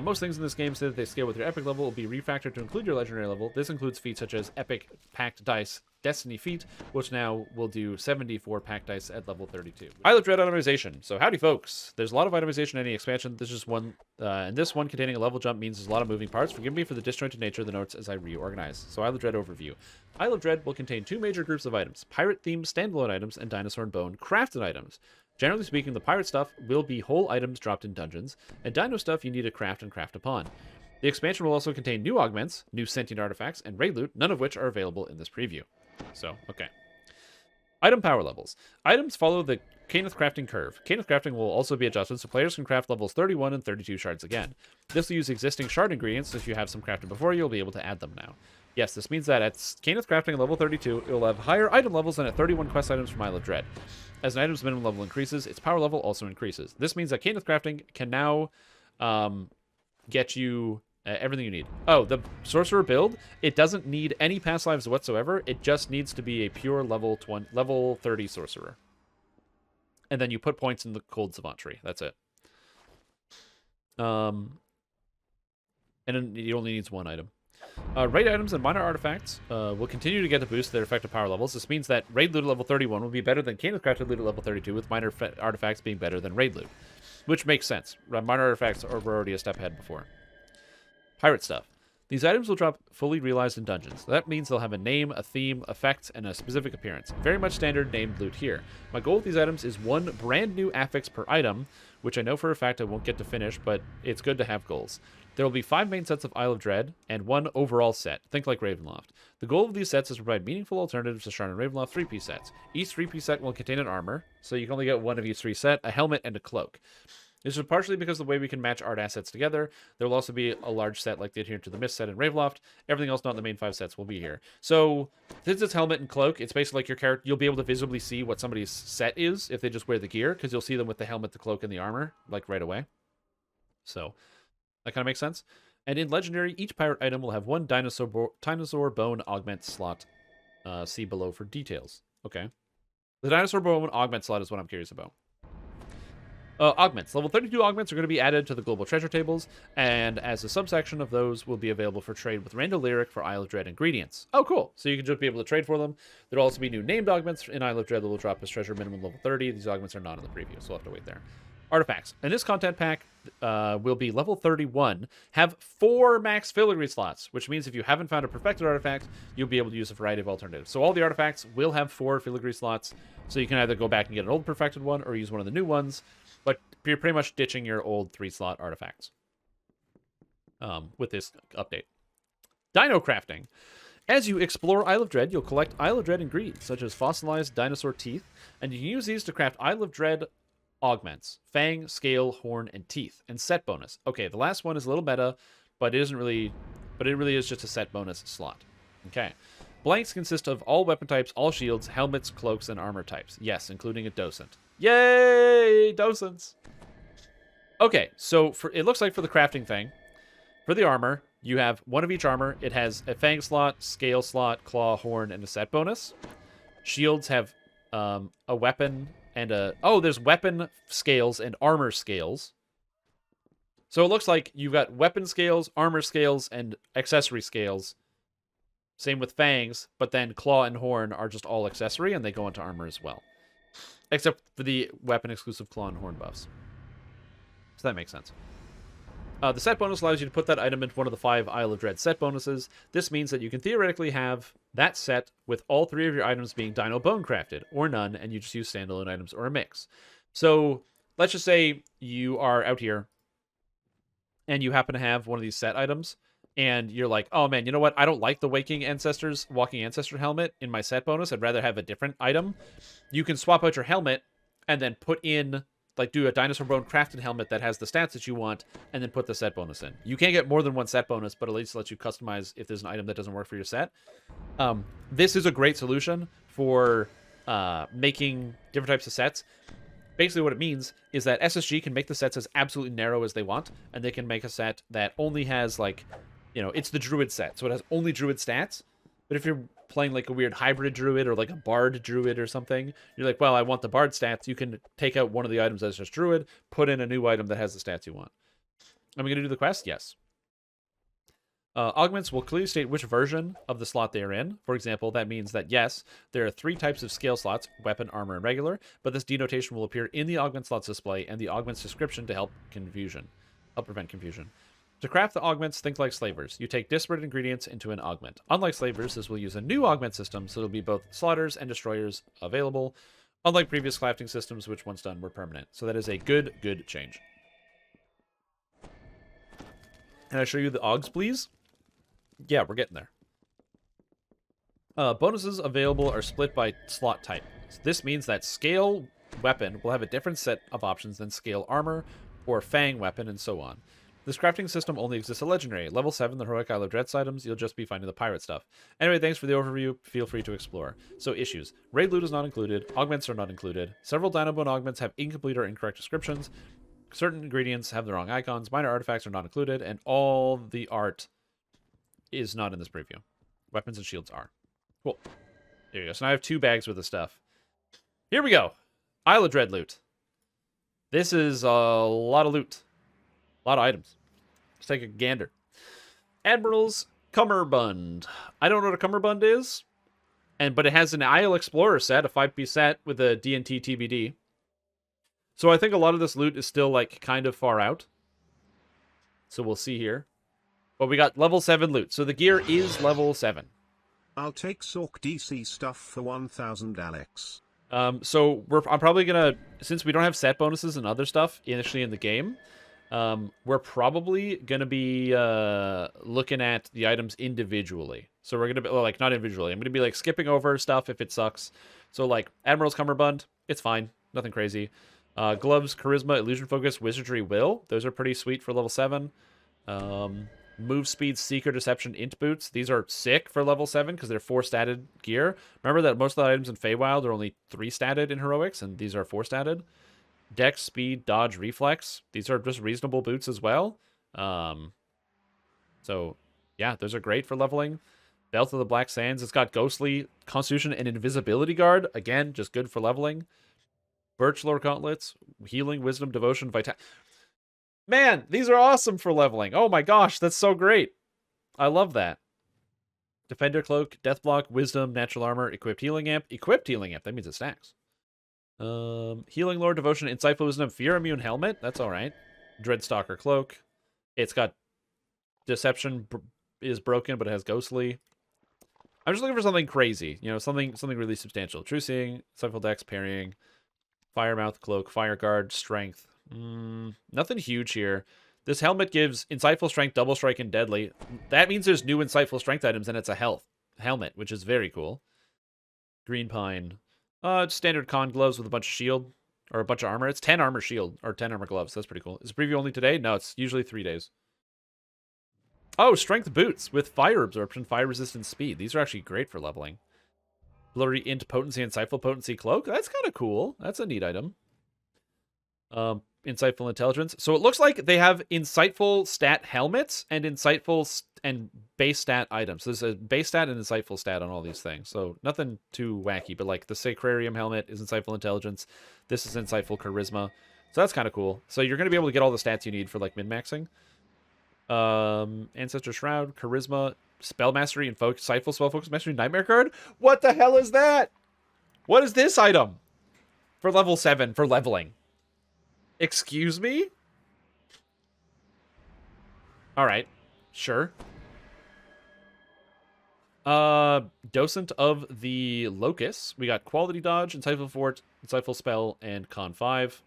Most things in this game say that they scale with your epic level will be refactored to include your legendary level. This includes feats such as epic packed dice Destiny feat, which now will do 74 packed dice at level 32. Isle of Dread itemization. So howdy folks. There's a lot of itemization in any expansion. This is just one, and this one containing a level jump means there's a lot of moving parts. Forgive me for the disjointed nature of the notes as I reorganize. So Isle of Dread overview. Isle of Dread will contain 2 major groups of items: pirate-themed standalone items and Dinosaur and Bone crafted items. Generally speaking, the pirate stuff will be whole items dropped in dungeons, and dino stuff you need to craft and craft upon. The expansion will also contain new augments, new sentient artifacts, and raid loot, none of which are available in this preview. So, okay. Item power levels. Items follow the Caneth crafting curve. Caneth crafting will also be adjusted so players can craft levels 31 and 32 shards again. This will use existing shard ingredients, so if you have some crafted before, you'll be able to add them now. Yes, this means that at Caneth crafting at level 32, it will have higher item levels than at 31 quest items from Isle of Dread. As an item's minimum level increases, its power level also increases. This means that Caneth crafting can now get you everything you need. Oh, the sorcerer build, it doesn't need any past lives whatsoever. It just needs to be a pure level 30 sorcerer. And then you put points in the cold savant tree. That's it. And then it only needs 1 item. Raid items and minor artifacts will continue to get the boost to their effective power levels. This means that raid loot at level 31 will be better than Caneth crafted loot at level 32, with minor artifacts being better than raid loot. Which makes sense. Minor artifacts were already a step ahead before. Pirate stuff. These items will drop fully realized in dungeons. That means they'll have a name, a theme, effect, and a specific appearance. Very much standard named loot here. My goal with these items is one brand new affix per item, which I know for a fact I won't get to finish, but it's good to have goals. There will be 5 main sets of Isle of Dread and 1 overall set. Think like Ravenloft. The goal of these sets is to provide meaningful alternatives to Shrine and Ravenloft 3-piece sets. Each 3-piece set will contain an armor, so you can only get one of each 3 set, a helmet, and a cloak. This is partially because of the way we can match art assets together. There will also be a large set like the Adherent to the Misc set in Ravenloft. Everything else not in the main 5 sets will be here. So, since it's helmet and cloak, it's basically like your character. You'll be able to visibly see what somebody's set is if they just wear the gear, because you'll see them with the helmet, the cloak, and the armor, like right away. So, that kind of makes sense. And in Legendary, each pirate item will have 1 dinosaur bone augment slot. See below for details. Okay. The dinosaur bone augment slot is what I'm curious about. Augments. Level 32 augments are going to be added to the global treasure tables, and as a subsection of those will be available for trade with Rando Lyric for Isle of Dread ingredients. Oh, cool. So you can just be able to trade for them. There'll also be new named augments in Isle of Dread that will drop as treasure minimum level 30. These augments are not in the preview, so we'll have to wait there. Artifacts. In this content pack will be level 31, have 4 max filigree slots, which means if you haven't found a perfected artifact, you'll be able to use a variety of alternatives. So all the artifacts will have 4 filigree slots, so you can either go back and get an old perfected one or use one of the new ones, but you're pretty much ditching your old 3-slot artifacts with this update. Dino crafting. As you explore Isle of Dread, you'll collect Isle of Dread ingredients, such as fossilized dinosaur teeth, and you can use these to craft Isle of Dread augments: fang, scale, horn, and teeth, and set bonus. Okay, the last one is a little meta, but it really is just a set bonus slot. Okay. Blanks consist of all weapon types, all shields, helmets, cloaks, and armor types. Yes, including a docent. Yay! Docents! Okay, so it looks like for the crafting thing, for the armor, you have 1 of each armor. It has a fang slot, scale slot, claw, horn, and a set bonus. Shields have a weapon and a... Oh, there's weapon scales and armor scales. So it looks like you've got weapon scales, armor scales, and accessory scales. Same with fangs, but then claw and horn are just all accessory, and they go into armor as well. Except for the weapon-exclusive claw and horn buffs. So that makes sense. The set bonus allows you to put that item into one of the 5 Isle of Dread set bonuses. This means that you can theoretically have that set with all 3 of your items being Dino Bone crafted, or none, and you just use standalone items or a mix. So let's just say you are out here, and you happen to have one of these set items, and you're like, oh man, you know what? I don't like the Walking Ancestor helmet in my set bonus. I'd rather have a different item. You can swap out your helmet and then put in, like, do a Dinosaur Bone crafted helmet that has the stats that you want, and then put the set bonus in. You can't get more than 1 set bonus, but at least lets you customize if there's an item that doesn't work for your set. This is a great solution for making different types of sets. Basically what it means is that SSG can make the sets as absolutely narrow as they want, and they can make a set that only has, like, you know, it's the Druid set, so it has only Druid stats. But if you're playing like a weird hybrid Druid or like a Bard Druid or something, you're like, well, I want the Bard stats. You can take out one of the items that's just Druid, put in a new item that has the stats you want. Are we going to do the quest? Yes. Augments will clearly state which version of the slot they are in. For example, that means that, yes, there are 3 types of scale slots: weapon, armor, and regular, but this denotation will appear in the augment slots display and the augment's description to help prevent confusion. To craft the augments, think like slavers. You take disparate ingredients into an augment. Unlike slavers, this will use a new augment system, so there will be both slaughters and destroyers available, unlike previous crafting systems, which once done were permanent. So that is a good change. Can I show you the augs, please? Yeah, we're getting there. Bonuses available are split by slot type. This means that scale weapon will have a different set of options than scale armor or fang weapon, and so on. This crafting system only exists at Legendary. Level 7, the Heroic Isle of Dread items, you'll just be finding the pirate stuff. Anyway, thanks for the overview. Feel free to explore. So, issues. Raid loot is not included. Augments are not included. Several Dinobone augments have incomplete or incorrect descriptions. Certain ingredients have the wrong icons. Minor artifacts are not included. And all the art is not in this preview. Weapons and shields are. Cool. There you go. So now I have 2 bags with the stuff. Here we go. Isle of Dread loot. This is a lot of loot. A lot of items. Let's take a gander. Admiral's Cummerbund. I don't know what a Cummerbund is, but it has an Isle Explorer set, a 5-piece set with a D&T TBD. So I think a lot of this loot is still, like, kind of far out. So we'll see here. But we got level 7 loot. So the gear is level 7. I'll take Sork DC stuff for 1000 Alex. So I'm probably gonna, since we don't have set bonuses and other stuff initially in the game, we're probably gonna be looking at the items individually. So we're gonna be like not individually. I'm gonna be like skipping over stuff if it sucks. So like Admiral's Cummerbund, it's fine, nothing crazy. Gloves, Charisma, Illusion Focus, Wizardry, Will. Those are pretty sweet for level 7. Move speed, Seeker, Deception, Int boots. These are sick for level 7 because they're 4 statted gear. Remember that most of the items in Feywild are only 3 statted in Heroics, and these are 4 statted. Dex, Speed, Dodge, Reflex. These are just reasonable boots as well. So, yeah, those are great for leveling. Belt of the Black Sands. It's got Ghostly, Constitution, and Invisibility Guard. Again, just good for leveling. Birchlore Gauntlets. Healing, Wisdom, Devotion, Vitality. Man, these are awesome for leveling. Oh my gosh, that's so great. I love that. Defender Cloak, Death Block, Wisdom, Natural Armor, Equipped Healing Amp. Equipped Healing Amp, that means it stacks. Healing Lore, Devotion, Insightful Wisdom, Fear Immune Helmet. That's alright. Dreadstalker Cloak. It's got Deception is broken, but it has Ghostly. I'm just looking for something crazy. You know, something really substantial. True Seeing, Insightful Dex, Parrying, Firemouth Cloak, Fire Guard, Strength. Nothing huge here. This helmet gives Insightful Strength, Double Strike, and Deadly. That means there's new Insightful Strength items, and it's a health helmet, which is very cool. Green Pine. Standard con gloves with a bunch of shield, or a bunch of armor. It's 10 armor shield, or 10 armor gloves. That's pretty cool. Is it preview only today? No, it's usually 3 days. Oh, Strength boots with Fire Absorption, Fire Resistance, Speed. These are actually great for leveling. Blurry Int Potency, Insightful Potency Cloak. That's kind of cool. That's a neat item. Insightful Intelligence. So it looks like they have Insightful Stat helmets and Insightful and base stat items. There's a base stat and Insightful stat on all these things. So nothing too wacky, but like the Sacrarium helmet is Insightful Intelligence. This is Insightful Charisma. So that's kind of cool. So you're going to be able to get all the stats you need for like min-maxing. Ancestor Shroud, Charisma, Spell Mastery, and Insightful Spell Focus Mastery, Nightmare Card. What the hell is that? What is this item? For level 7, for leveling. Excuse me? Alright. Sure. Docent of the Locust. We got Quality Dodge, Insightful Fort, Insightful Spell, and Con 5.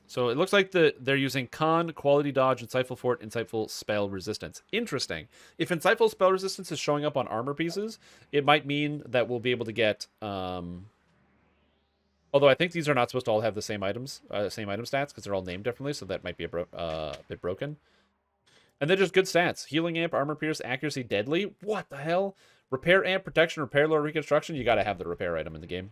So it looks like they're using Con, Quality Dodge, Insightful Fort, Insightful Spell Resistance. Interesting. If Insightful Spell Resistance is showing up on armor pieces, it might mean that we'll be able to get... Although I think these are not supposed to all have the same items, same item stats, because they're all named differently, so that might be a bit broken. And they're just good stats. Healing Amp, Armor Pierce, Accuracy, Deadly. What the hell? Repair Amp, Protection, Repair Lore, Reconstruction. You gotta have the repair item in the game.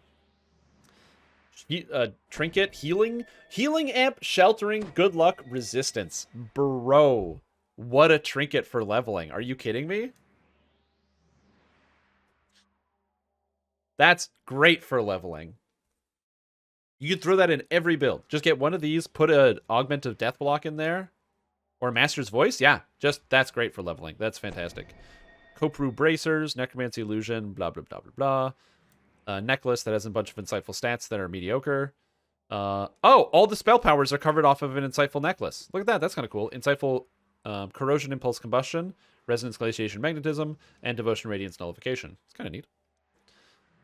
Trinket, Healing. Healing Amp, Sheltering, Good Luck, Resistance. Bro, what a trinket for leveling. Are you kidding me? That's great for leveling. You could throw that in every build. Just get one of these, put an Augment of Death Block in there, or Master's Voice. Yeah, that's great for leveling. That's fantastic. Kopru Bracers, Necromancy Illusion, blah, blah, blah, blah, blah. Necklace that has a bunch of insightful stats that are mediocre. All the spell powers are covered off of an insightful necklace. Look at that. That's kind of cool. Insightful Corrosion, Impulse, Combustion, Resonance, Glaciation, Magnetism, and Devotion, Radiance, Nullification. It's kind of neat.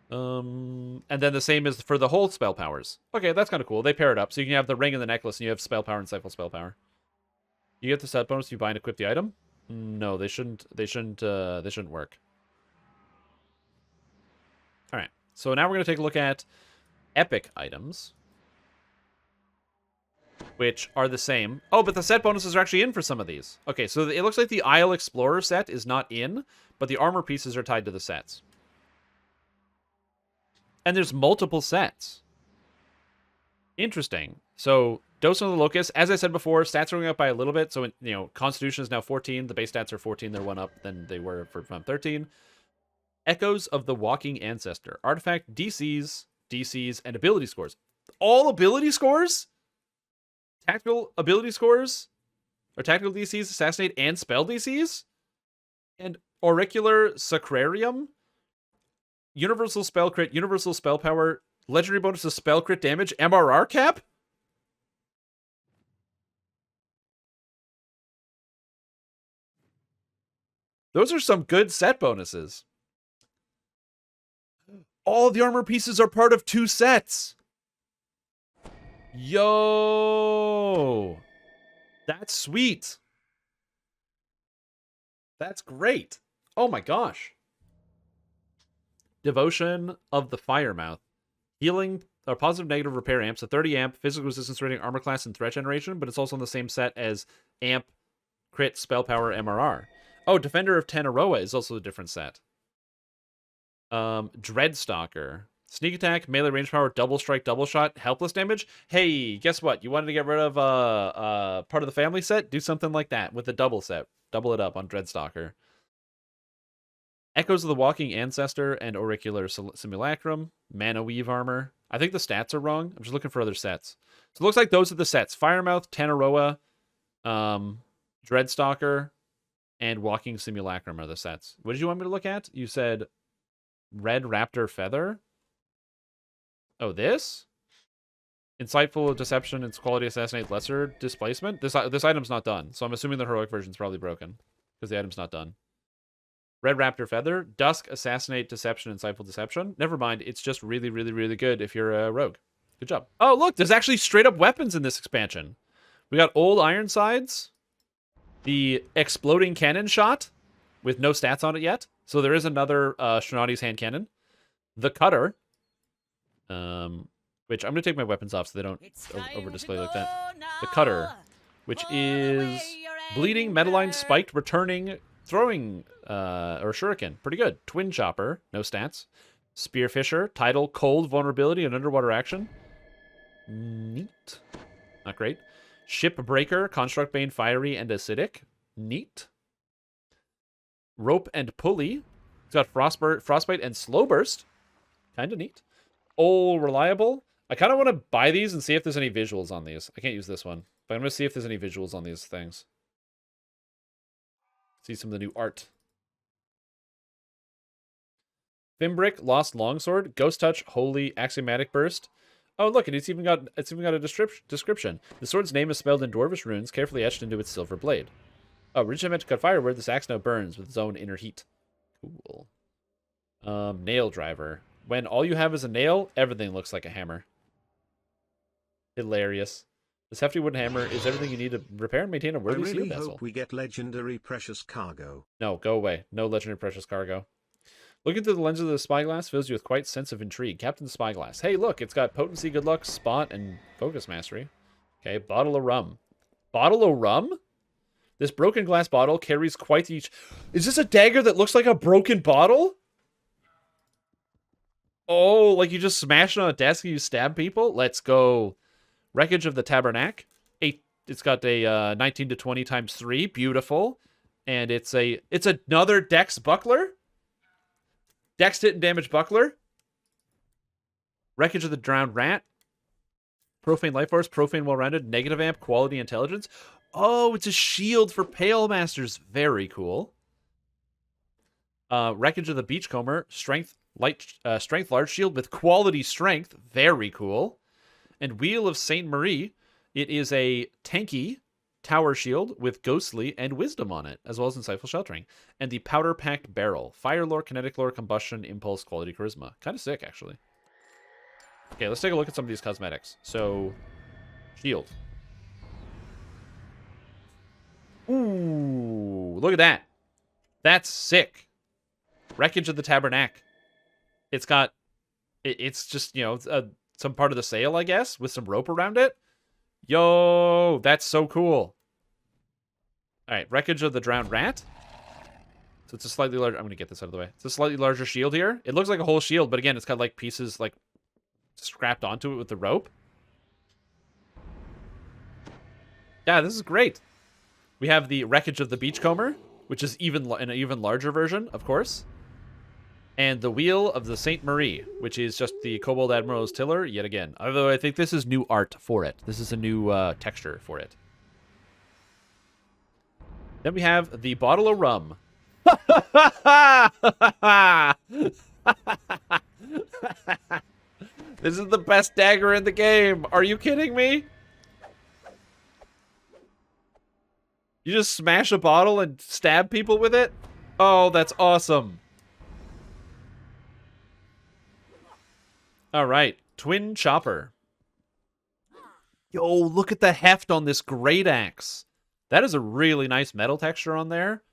And then the same is for the whole spell powers. Okay, that's kind of cool. They pair it up, so you can have the ring and the necklace, and you have spell power and insightful spell power. You get the set bonus if you buy and equip the item. No, they shouldn't work. All right, so now we're gonna take a look at epic items, which are the same. Oh, but the set bonuses are actually in for some of these. Okay, so it looks like the Isle Explorer set is not in, but the armor pieces are tied to the sets. And there's multiple sets. Interesting. So, Docent of the Locust, as I said before, stats are going up by a little bit. So, Constitution is now 14. The base stats are 14. They're one up than they were from 13. Echoes of the Walking Ancestor. Artifact DCs, and ability scores. All ability scores? Tactical ability scores? Or tactical DCs, Assassinate, and spell DCs? And Auricular Sacrarium? Universal Spell Crit, Universal Spell Power, Legendary bonus to Spell Crit Damage, MRR cap? Those are some good set bonuses. All the armor pieces are part of 2 sets. Yo! That's sweet. That's great. Oh my gosh. Devotion of the Firemouth. Healing or positive negative repair amps, a 30 amp physical resistance rating, armor class, and threat generation, but it's also in the same set as amp, crit, spell power, MRR. Oh, Defender of Tenaroa is also a different set. Dreadstalker. Sneak attack, melee range power, double strike, double shot, helpless damage. Hey, guess what? You wanted to get rid of part of the family set? Do something like that with the double set. Double it up on Dreadstalker. Echoes of the Walking Ancestor and Auricular Simulacrum. Mana Weave armor. I think the stats are wrong. I'm just looking for other sets. So it looks like those are the sets. Firemouth, Tenaroa, Dreadstalker, and Walking Simulacrum are the sets. What did you want me to look at? You said Red Raptor Feather. Oh, this? Insightful Deception and Quality Assassinate Lesser Displacement. This item's not done, so I'm assuming the heroic version's probably broken because the item's not done. Red Raptor Feather, Dusk, Assassinate, Deception, Insightful Deception. Never mind, it's just really, really, really good if you're a rogue. Good job. Oh, look, there's actually straight up weapons in this expansion. We got Old Ironsides, the Exploding Cannon Shot, with no stats on it yet. So there is another Shinadi's Hand Cannon. The Cutter, which I'm going to take my weapons off so they don't over-display like that. The Cutter, which is Bleeding, Metaline, Spiked, Returning, Throwing, or Shuriken. Pretty good. Twin Chopper, no stats. Spearfisher, Tidal, Cold, Vulnerability, and Underwater Action. Neat. Not great. Shipbreaker, Construct Bane, Fiery, and Acidic. Neat. Rope and Pulley. It's got Frostbite and Slow Burst. Kind of neat. All Reliable. I kind of want to buy these and see if there's any visuals on these. I can't use this one, but I'm going to see if there's any visuals on these things. See some of the new art. Fimbrick, Lost Longsword, Ghost Touch, Holy, Axiomatic Burst. Oh, look, and it's even got a description. The sword's name is spelled in Dwarvish runes, carefully etched into its silver blade. Oh, originally meant to cut fire, where this axe now burns with its own inner heat. Cool. Nail Driver. When all you have is a nail, everything looks like a hammer. Hilarious. This hefty wooden hammer is everything you need to repair and maintain a worthy I seal really vessel. hope we get legendary precious cargo. No, go away. No legendary precious cargo. Looking through the lens of the spyglass fills you with quite sense of intrigue. Captain Spyglass. Hey, look, it's got potency, good luck, spot, and focus mastery. Okay, bottle of rum. Bottle of rum? This broken glass bottle carries quite the... Is this a dagger that looks like a broken bottle? Oh, like you just smash it on a desk and you stab people? Let's go. Wreckage of the Tabernacle. It's got a 19 to 20 times 3. Beautiful. And it's another Dex Buckler. Dex hit and damage Buckler. Wreckage of the Drowned Rat. Profane Life Force. Profane Well-Rounded. Negative Amp. Quality Intelligence. Oh, it's a shield for Pale Masters. Very cool. Wreckage of the Beachcomber. Strength Large Shield with Quality Strength. Very cool. And Wheel of Saint Marie. It is a tanky tower shield with Ghostly and Wisdom on it, as well as Insightful Sheltering. And the Powder Packed Barrel. Fire Lore, Kinetic Lore, Combustion, Impulse, Quality, Charisma. Kind of sick, actually. Okay, let's take a look at some of these cosmetics. So, shield. Ooh, look at that. That's sick. Wreckage of the Tabernacle. It's got... It's just, some part of the sail, I guess, with some rope around it. Yo, that's so cool. All right, Wreckage of the Drowned Rat. So it's a slightly larger... I'm going to get this out of the way. It's a slightly larger shield here. It looks like a whole shield, but again, it's got like pieces like scrapped onto it with the rope. Yeah, this is great. We have the Wreckage of the Beachcomber, which is an even larger version, of course. And the Wheel of the Saint Marie, which is just the Kobold Admiral's Tiller, yet again. Although I think this is new art for it. This is a new texture for it. Then we have the Bottle of Rum. This is the best dagger in the game. Are you kidding me? You just smash a bottle and stab people with it? Oh, that's awesome. All right, twin chopper. Yo, look at the heft on this great axe. That is a really nice metal texture on there.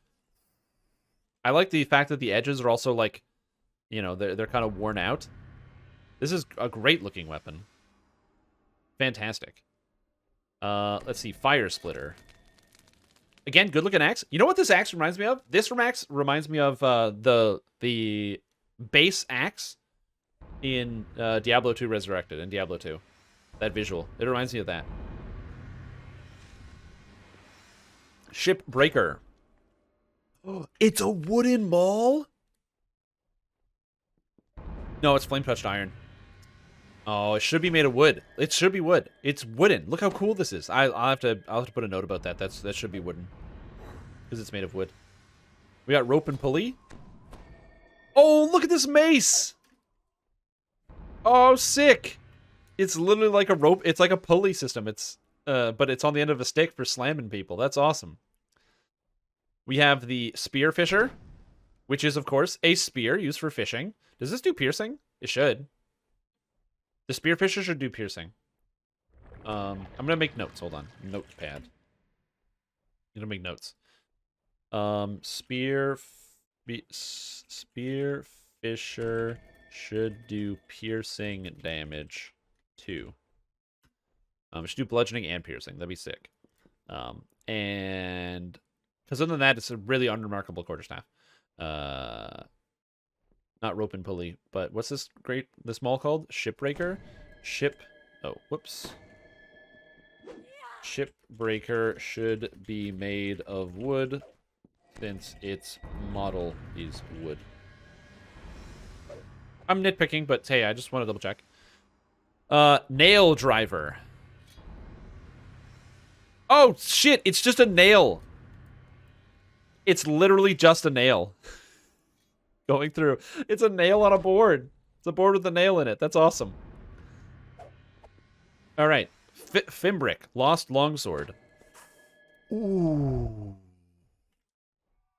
I like the fact that the edges are also like, you know, they're kind of worn out. This is a great looking weapon. Fantastic. Let's see, fire splitter. Again, good looking axe. You know what this axe reminds me of? This axe reminds me of the base axe in Diablo 2 Resurrected, in Diablo 2. That visual. It reminds me of that. Ship breaker. Oh, it's a wooden maul? No, it's flame touched iron. Oh, it should be made of wood. It should be wood. It's wooden. Look how cool this is. I'll have to put a note about that. That should be wooden. Because it's made of wood. We got rope and pulley. Oh, look at this mace! Oh, sick! It's literally like a rope. It's like a pulley system. It's but it's on the end of a stick for slamming people. That's awesome. We have the spear fisher, which is, of course, a spear used for fishing. Does this do piercing? It should. The spear fisher should do piercing. I'm gonna make notes. Hold on. Notepad. I'm gonna make notes. Spear fisher should do piercing damage too. Should do bludgeoning and piercing. That'd be sick. And because other than that, it's a really unremarkable quarterstaff. Not rope and pulley, but what's this maul called? Shipbreaker? Oh, whoops. Shipbreaker should be made of wood, since its model is wood. I'm nitpicking, but hey, I just want to double check. Nail driver. Oh, shit, it's just a nail. It's literally just a nail. Going through. It's a nail on a board. It's a board with a nail in it. That's awesome. All right. Fimbrick. Lost longsword. Ooh.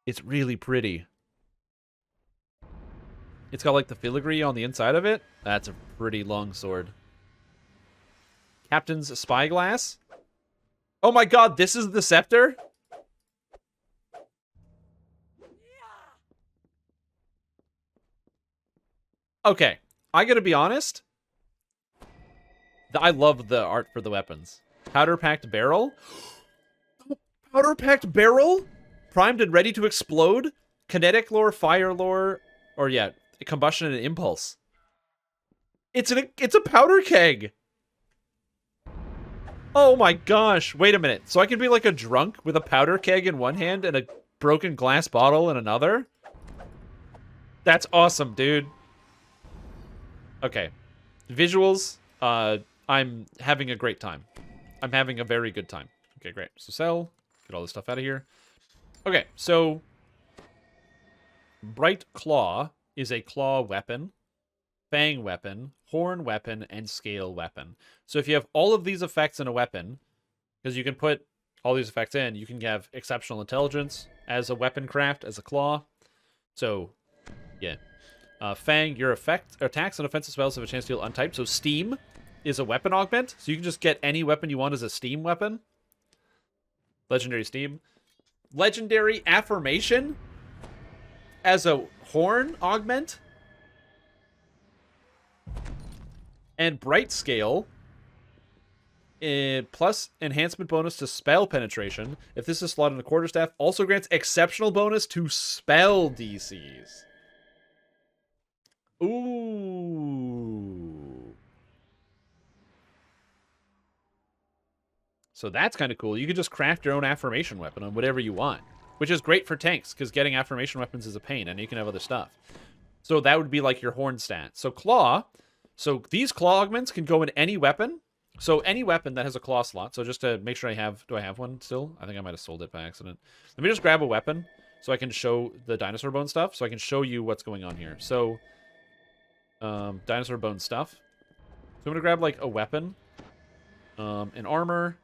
It's really pretty. It's got like the filigree on the inside of it. That's a pretty long sword. Captain's spyglass. Oh my god, this is the scepter? Okay, I gotta be honest. I love the art for the weapons. Powder-packed barrel? Powder-packed barrel? Primed and ready to explode? Kinetic lore, fire lore, or yeah, combustion and impulse. It's a powder keg! Oh my gosh, wait a minute. So I can be like a drunk with a powder keg in one hand and a broken glass bottle in another? That's awesome, dude. Okay. Visuals, I'm having a great time. I'm having a very good time. Okay, great. So sell. Get all this stuff out of here. Okay, so Bright Claw is a claw weapon, fang weapon, horn weapon, and scale weapon. So if you have all of these effects in a weapon, because you can put all these effects in, you can have exceptional intelligence as a weapon craft, as a claw. So, yeah. Fang, your attacks and offensive spells have a chance to deal untyped. So Steam is a weapon augment. So you can just get any weapon you want as a Steam weapon. Legendary Steam. Legendary Affirmation as a horn augment. And Bright Scale. Plus enhancement bonus to spell penetration. If this is slotted in a quarterstaff, also grants exceptional bonus to spell DCs. Ooh. So that's kind of cool. You can just craft your own affirmation weapon on whatever you want, which is great for tanks because getting affirmation weapons is a pain, and you can have other stuff. So that would be like your horn stat. So claw. So these claw augments can go in any weapon. So any weapon that has a claw slot. So just to make sure I have... Do I have one still? I think I might have sold it by accident. Let me just grab a weapon so I can show the dinosaur bone stuff. So I can show you what's going on here. So... dinosaur bone stuff. So I'm going to grab, like, a weapon. An armor.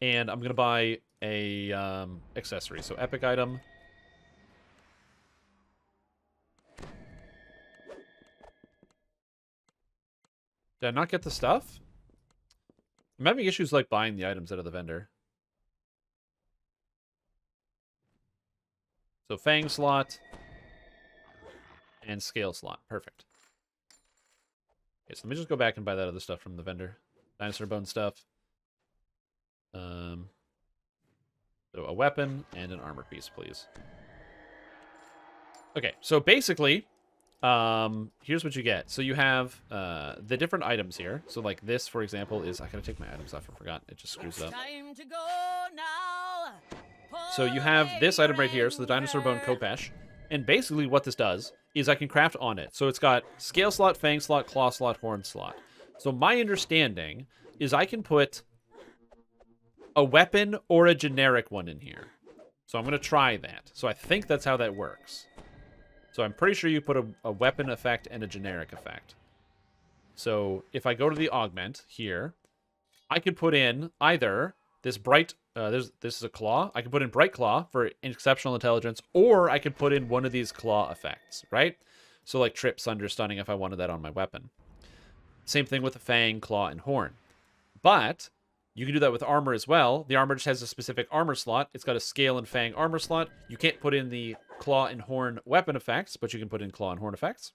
And I'm going to buy a accessory. So epic item. Did I not get the stuff? I'm having issues like buying the items out of the vendor. So Fang slot and Scale slot. Perfect. Okay, so let me just go back and buy that other stuff from the vendor. Dinosaur bone stuff. So a weapon and an armor piece, please. Okay, so basically, here's what you get. So you have the different items here. So like this, for example, is... I gotta take my items off. I forgot. It just screws it up. Time to go now. So you have this item right here, so the Dinosaur Bone Kopesh. And basically what this does is I can craft on it. So it's got Scale slot, Fang slot, Claw slot, Horn slot. So my understanding is I can put a weapon or a generic one in here. So I'm going to try that. So I think that's how that works. So I'm pretty sure you put a weapon effect and a generic effect. So if I go to the augment here, I could put in either this bright... this is a claw. I can put in Bright Claw for exceptional intelligence, or I could put in one of these claw effects, right? So like Trip, Sunder, Stunning if I wanted that on my weapon. Same thing with the Fang, Claw, and Horn. But you can do that with armor as well. The armor just has a specific armor slot. It's got a Scale and Fang armor slot. You can't put in the Claw and Horn weapon effects, but you can put in Claw and Horn effects.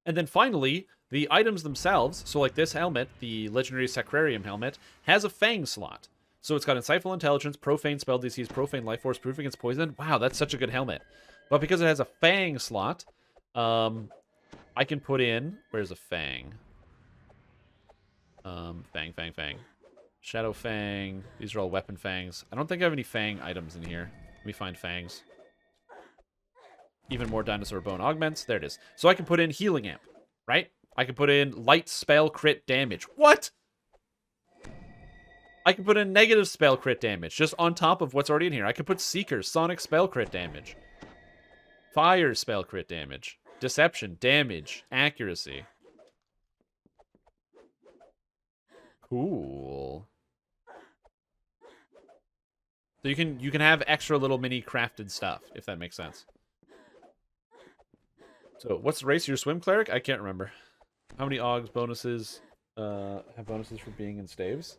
And then finally, the items themselves, so like this helmet, the Legendary Sacrarium helmet, has a Fang slot. So it's got Insightful Intelligence, Profane Spell DCs, Profane Life Force, Proof Against Poison. Wow, that's such a good helmet. But because it has a Fang slot, I can put in... Where's a Fang? Fang. Shadow Fang. These are all weapon Fangs. I don't think I have any Fang items in here. Let me find Fangs. Even more Dinosaur Bone Augments. There it is. So I can put in Healing Amp, right? I can put in Light Spell Crit Damage. What? I can put in negative spell crit damage, just on top of what's already in here. I could put Seeker, Sonic spell crit damage. Fire spell crit damage. Deception, damage, accuracy. Cool. So you can have extra little mini crafted stuff, if that makes sense. So what's the race of your swim cleric? I can't remember. How many Augs bonuses have bonuses for being in staves?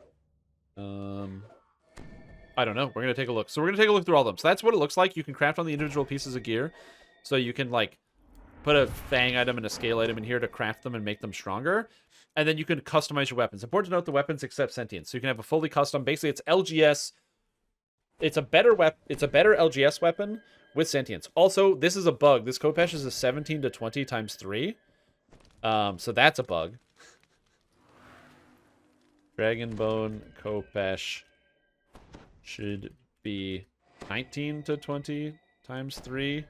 I don't know. We're going to take a look. So we're going to take a look through all of them. So that's what it looks like. You can craft on the individual pieces of gear. So you can, like, put a Fang item and a Scale item in here to craft them and make them stronger. And then you can customize your weapons. Important to note the weapons accept sentience. So you can have a fully custom... Basically, it's LGS... It's a better LGS weapon with sentience. Also, this is a bug. This Kopesh is a 17 to 20 times 3. So that's a bug. Dragon Bone Kopesh should be 19 to 20 times 3,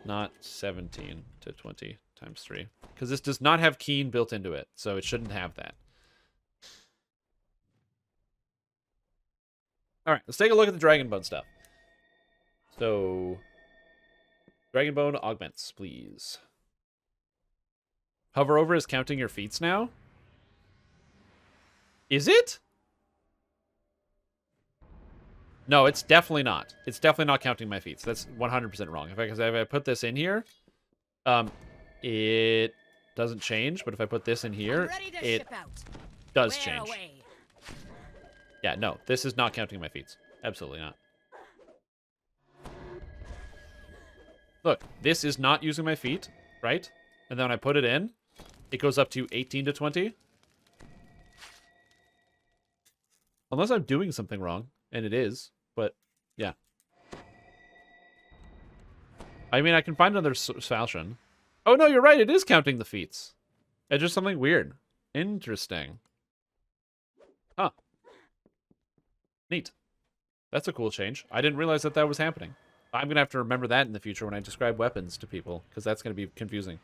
not 17 to 20 times 3. Because this does not have Keen built into it, so it shouldn't have that. Alright, let's take a look at the Dragon Bone stuff. So, Dragon Bone augments, please. Hover over is counting your feats now? Is it? No, it's definitely not. It's definitely not counting my feats. That's 100% wrong. If I put this in here, it doesn't change. But if I put this in here, it does change. Yeah, no, this is not counting my feats. Absolutely not. Look, this is not using my feat, right? And then when I put it in, it goes up to 18 to 20. Unless I'm doing something wrong, and it is, but yeah. I mean, I can find another falchion. Oh no, you're right, it is counting the feats. It's just something weird. Interesting. Huh. Neat. That's a cool change. I didn't realize that was happening. I'm going to have to remember that in the future when I describe weapons to people, because that's going to be confusing.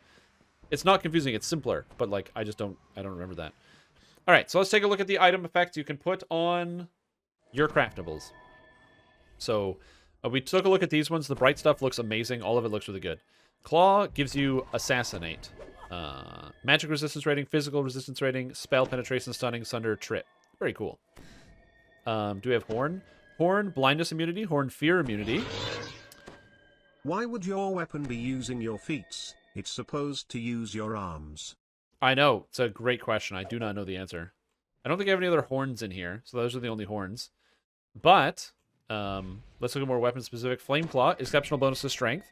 It's not confusing, it's simpler, but like, I don't remember that. All right, so let's take a look at the item effects you can put on your craftables. So we took a look at these ones. The bright stuff looks amazing. All of it looks really good. Claw gives you Assassinate. Magic resistance rating, physical resistance rating, spell penetration, stunning, sunder, trip. Very cool. Do we have Horn? Horn, blindness immunity. Horn, fear immunity. Why would your weapon be using your feats? It's supposed to use your arms. I know. It's a great question. I do not know the answer. I don't think I have any other horns in here, so those are the only horns. But let's look at more weapon-specific. Flame Claw, exceptional bonus to strength.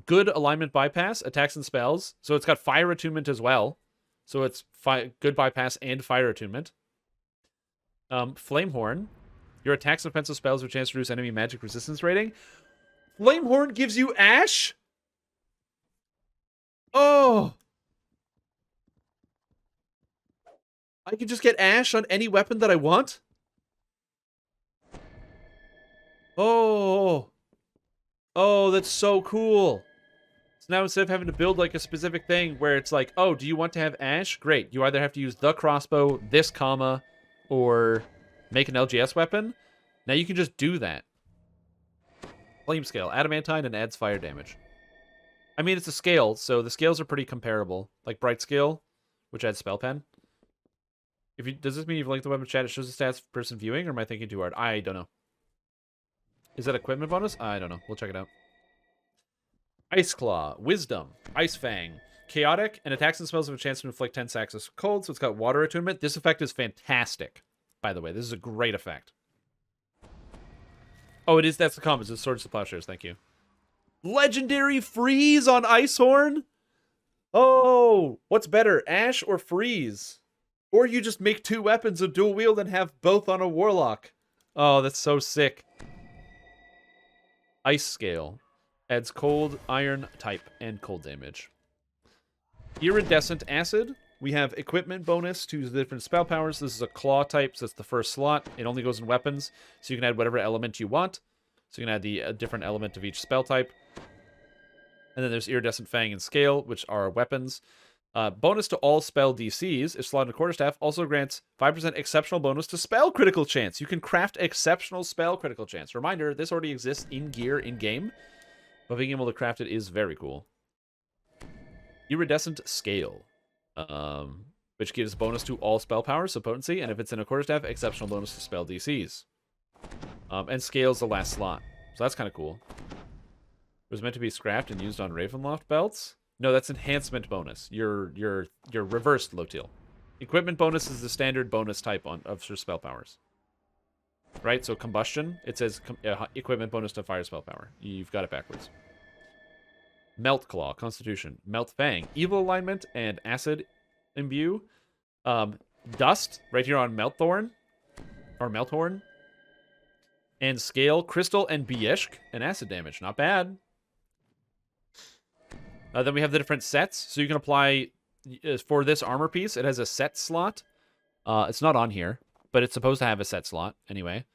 Good alignment bypass, attacks and spells. So it's got fire attunement as well. So it's good bypass and fire attunement. Flamehorn. Your attacks and offensive spells have a chance to reduce enemy magic resistance rating. Flamehorn gives you Ash? Oh! I can just get Ash on any weapon that I want? Oh! Oh, that's so cool. So now instead of having to build like a specific thing where it's like, oh, do you want to have Ash? Great. You either have to use the crossbow, this comma, or make an LGS weapon. Now you can just do that. Flame scale, adamantine, and adds fire damage. I mean, it's a scale, so the scales are pretty comparable. Like Bright Scale, which adds spell pen. Does this mean you've linked the weapon chat? It shows the stats for person viewing, or am I thinking too hard? I don't know. Is that equipment bonus? I don't know. We'll check it out. Ice Claw, Wisdom, Ice Fang, Chaotic, and attacks and spells have a chance to inflict 10 sacks of cold, so it's got water attunement. This effect is fantastic, by the way. This is a great effect. Oh, it is. That's the combos. It's Swords to Plowshares. Thank you. Legendary Freeze on Icehorn? Oh, what's better, Ash or Freeze? Or you just make 2 weapons of dual wield and have both on a Warlock. Oh, that's so sick. Ice Scale. Adds cold, iron, type, and cold damage. Iridescent Acid. We have equipment bonus to the different spell powers. This is a claw type, so that's the first slot. It only goes in weapons, so you can add whatever element you want. So you can add the different element of each spell type. And then there's Iridescent Fang and Scale, which are weapons. Bonus to all spell DCs. If slotted in a quarterstaff, also grants 5% exceptional bonus to spell critical chance. You can craft exceptional spell critical chance. Reminder, this already exists in gear, in-game. But being able to craft it is very cool. Iridescent Scale. Which gives bonus to all spell powers, so potency. And if it's in a quarterstaff, exceptional bonus to spell DCs. And Scale's the last slot. So that's kind of cool. It was meant to be scrapped and used on Ravenloft belts. No, that's enhancement bonus. You're reversed, Lotil. Equipment bonus is the standard bonus type of spell powers. Right? So combustion, it says equipment bonus to fire spell power. You've got it backwards. Melt Claw, Constitution. Melt Fang, evil alignment and acid imbue. Dust, right here on Melthorn. Or Melthorn. And Scale, Crystal, and Bieshk, and acid damage. Not bad. Then we have the different sets. So you can apply, for this armor piece, it has a set slot. It's not on here, but it's supposed to have a set slot anyway.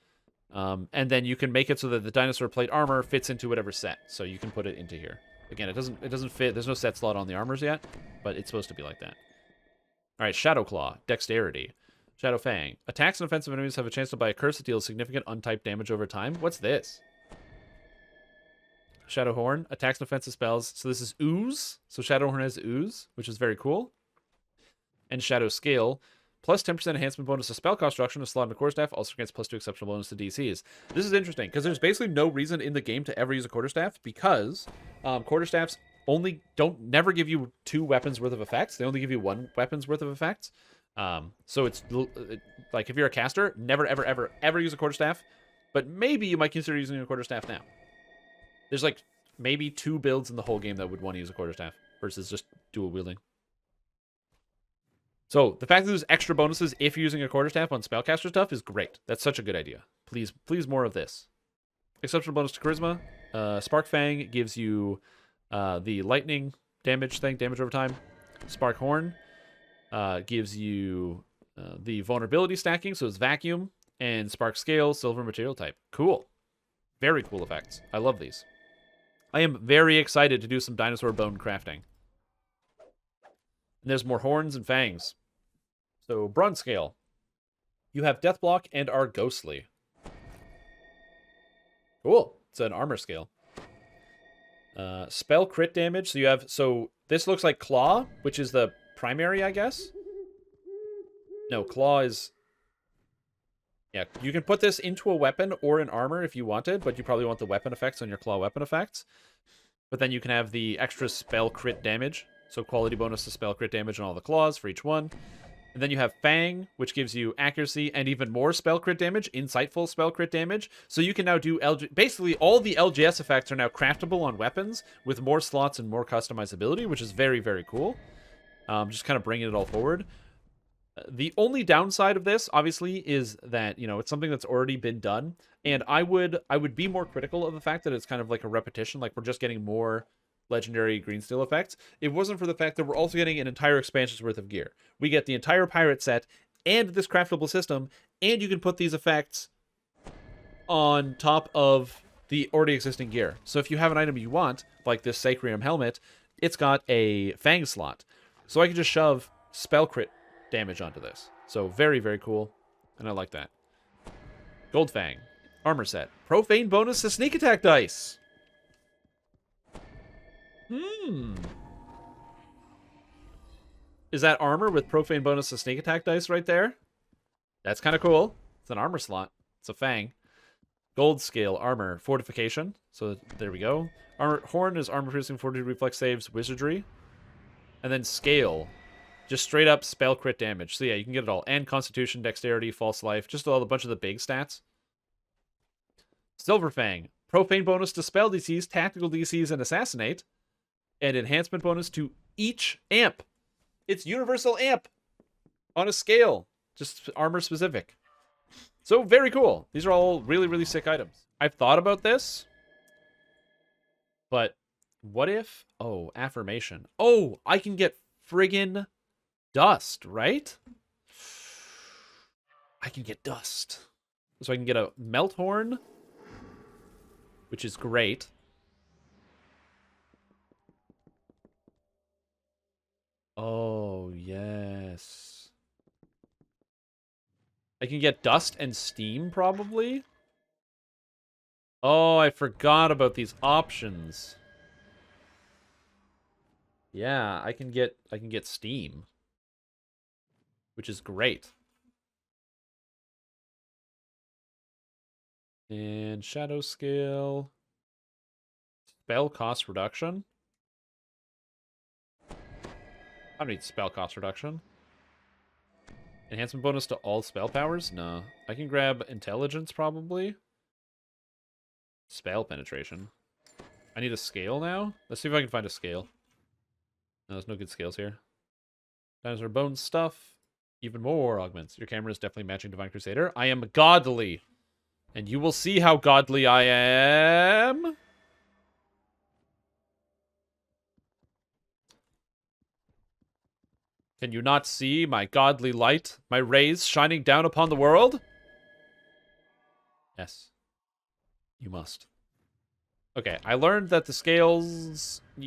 And then you can make it so that the dinosaur plate armor fits into whatever set. So you can put it into here. Again, it doesn't fit. There's no set slot on the armors yet, but it's supposed to be like that. All right, Shadow Claw, Dexterity. Shadow Fang. Attacks and offensive enemies have a chance to buy a curse that deals significant untyped damage over time. What's this? Shadow Horn. Attacks and offensive spells. So this is Ooze. So Shadow Horn has Ooze, which is very cool. And Shadow Scale. Plus 10% enhancement bonus to spell construction. A slot in a quarterstaff also grants plus 2 exceptional bonus to DCs. This is interesting, because there's basically no reason in the game to ever use a quarterstaff, because quarterstaffs never give you 2 weapons worth of effects. They only give you 1 weapon's worth of effects. So it's like if you're a caster, never, ever, ever, ever use a quarterstaff. But maybe you might consider using a quarterstaff now. There's like maybe 2 builds in the whole game that would want to use a quarterstaff versus just dual wielding. So the fact that there's extra bonuses if you're using a quarterstaff on spellcaster stuff is great. That's such a good idea. Please more of this. Exceptional bonus to charisma. Spark Fang gives you the lightning damage over time. Spark Horn gives you the vulnerability stacking, so it's vacuum. And Spark Scale, silver material type. Cool. Very cool effects. I love these. I am very excited to do some dinosaur bone crafting. And there's more horns and fangs. So, Bronze Scale. You have Death Block and are ghostly. Cool. It's an armor scale. Spell crit damage. So this looks like Claw, which is the primary, I guess. No, Claw is... Yeah, you can put this into a weapon or an armor if you wanted, but you probably want the weapon effects on your Claw weapon effects. But then you can have the extra spell crit damage So quality bonus to spell crit damage on all the claws for each one. And then you have Fang, which gives you accuracy and even more spell crit damage, insightful spell crit damage. So you can now do basically all the LGS effects are now craftable on weapons with more slots and more customizability, which is very, very cool. Just kind of bringing it all forward. The only downside of this, obviously, is that, you know, it's something that's already been done. And I would be more critical of the fact that it's kind of like a repetition, like we're just getting more legendary green steel effects. It wasn't for the fact that we're also getting an entire expansion's worth of gear. We get the entire pirate set and this craftable system, and you can put these effects on top of the already existing gear. So if you have an item you want, like this Sacrium helmet, it's got a Fang slot. So I can just shove spell crit damage onto this. So very, very cool, and I like that. Gold Fang, armor set. Profane bonus to sneak attack dice. Is that armor with profane bonus to sneak attack dice right there? That's kind of cool. It's an armor slot. It's a Fang. Gold scale armor fortification. So there we go. Armor horn is armor producing fortitude reflex saves wizardry. And then scale. Just straight up spell crit damage. So yeah, you can get it all. And constitution, dexterity, false life. Just a bunch of the big stats. Silver Fang. Profane bonus to spell DCs, tactical DCs, and assassinate. And enhancement bonus to each amp. It's universal amp on a scale. Just armor specific. So very cool. These are all really, really sick items. I've thought about this. But what if... Oh, affirmation. Oh, I can get friggin' dust, right? I can get dust. So I can get a melt horn, which is great. Oh, yes. I can get dust and steam, probably. Oh, I forgot about these options. Yeah, I can get steam, which is great. And shadow scale. Spell cost reduction. I don't need spell cost reduction. Enhancement bonus to all spell powers? No. I can grab intelligence, probably. Spell penetration. I need a scale now? Let's see if I can find a scale. No, there's no good scales here. Dinosaur bone stuff. Even more augments. Your camera is definitely matching Divine Crusader. I am godly. And you will see how godly I am. Can you not see my godly light? My rays shining down upon the world? Yes. You must. Okay, I learned that the scales... They're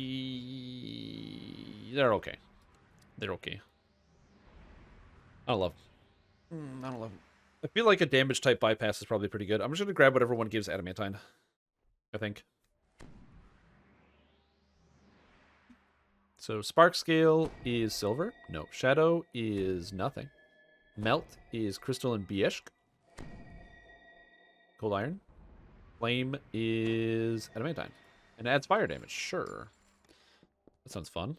okay. They're okay. I don't love them. I don't love them. I feel like a damage type bypass is probably pretty good. I'm just going to grab whatever one gives adamantine, I think. So spark scale is silver. No. Shadow is nothing. Melt is crystal and bieshk. Cold iron. Flame is adamantine. And adds fire damage. Sure. That sounds fun.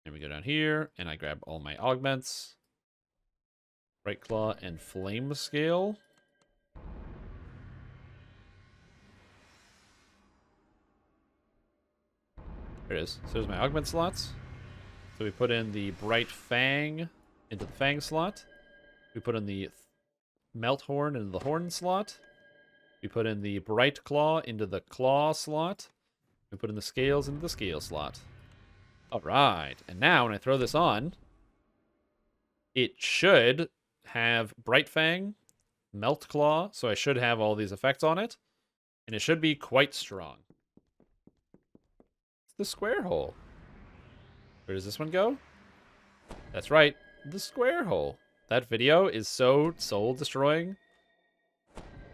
And we go down here, and I grab all my augments. Right claw and flame scale. There it is. So there's my augment slots. So we put in the bright fang into the fang slot. We put in the melt horn into the horn slot. We put in the bright claw into the claw slot. We put in the scales into the scale slot. All right. And now when I throw this on, it should have bright fang, melt claw. So I should have all these effects on it. And it should be quite strong. It's the square hole. Where does this one go? That's right. The square hole. That video is so soul destroying.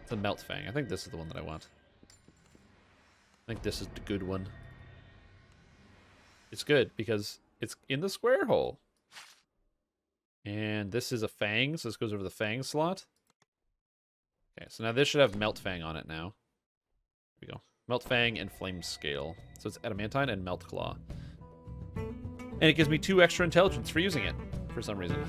It's a melt fang. I think this is the one that I want. I think this is the good one. It's good because it's in the square hole. And this is a fang, so this goes over the fang slot. Okay, so now this should have melt fang on it now. Here we go. Melt Fang and Flame Scale. So it's Adamantine and Melt Claw. And it gives me 2 extra intelligence for using it, for some reason.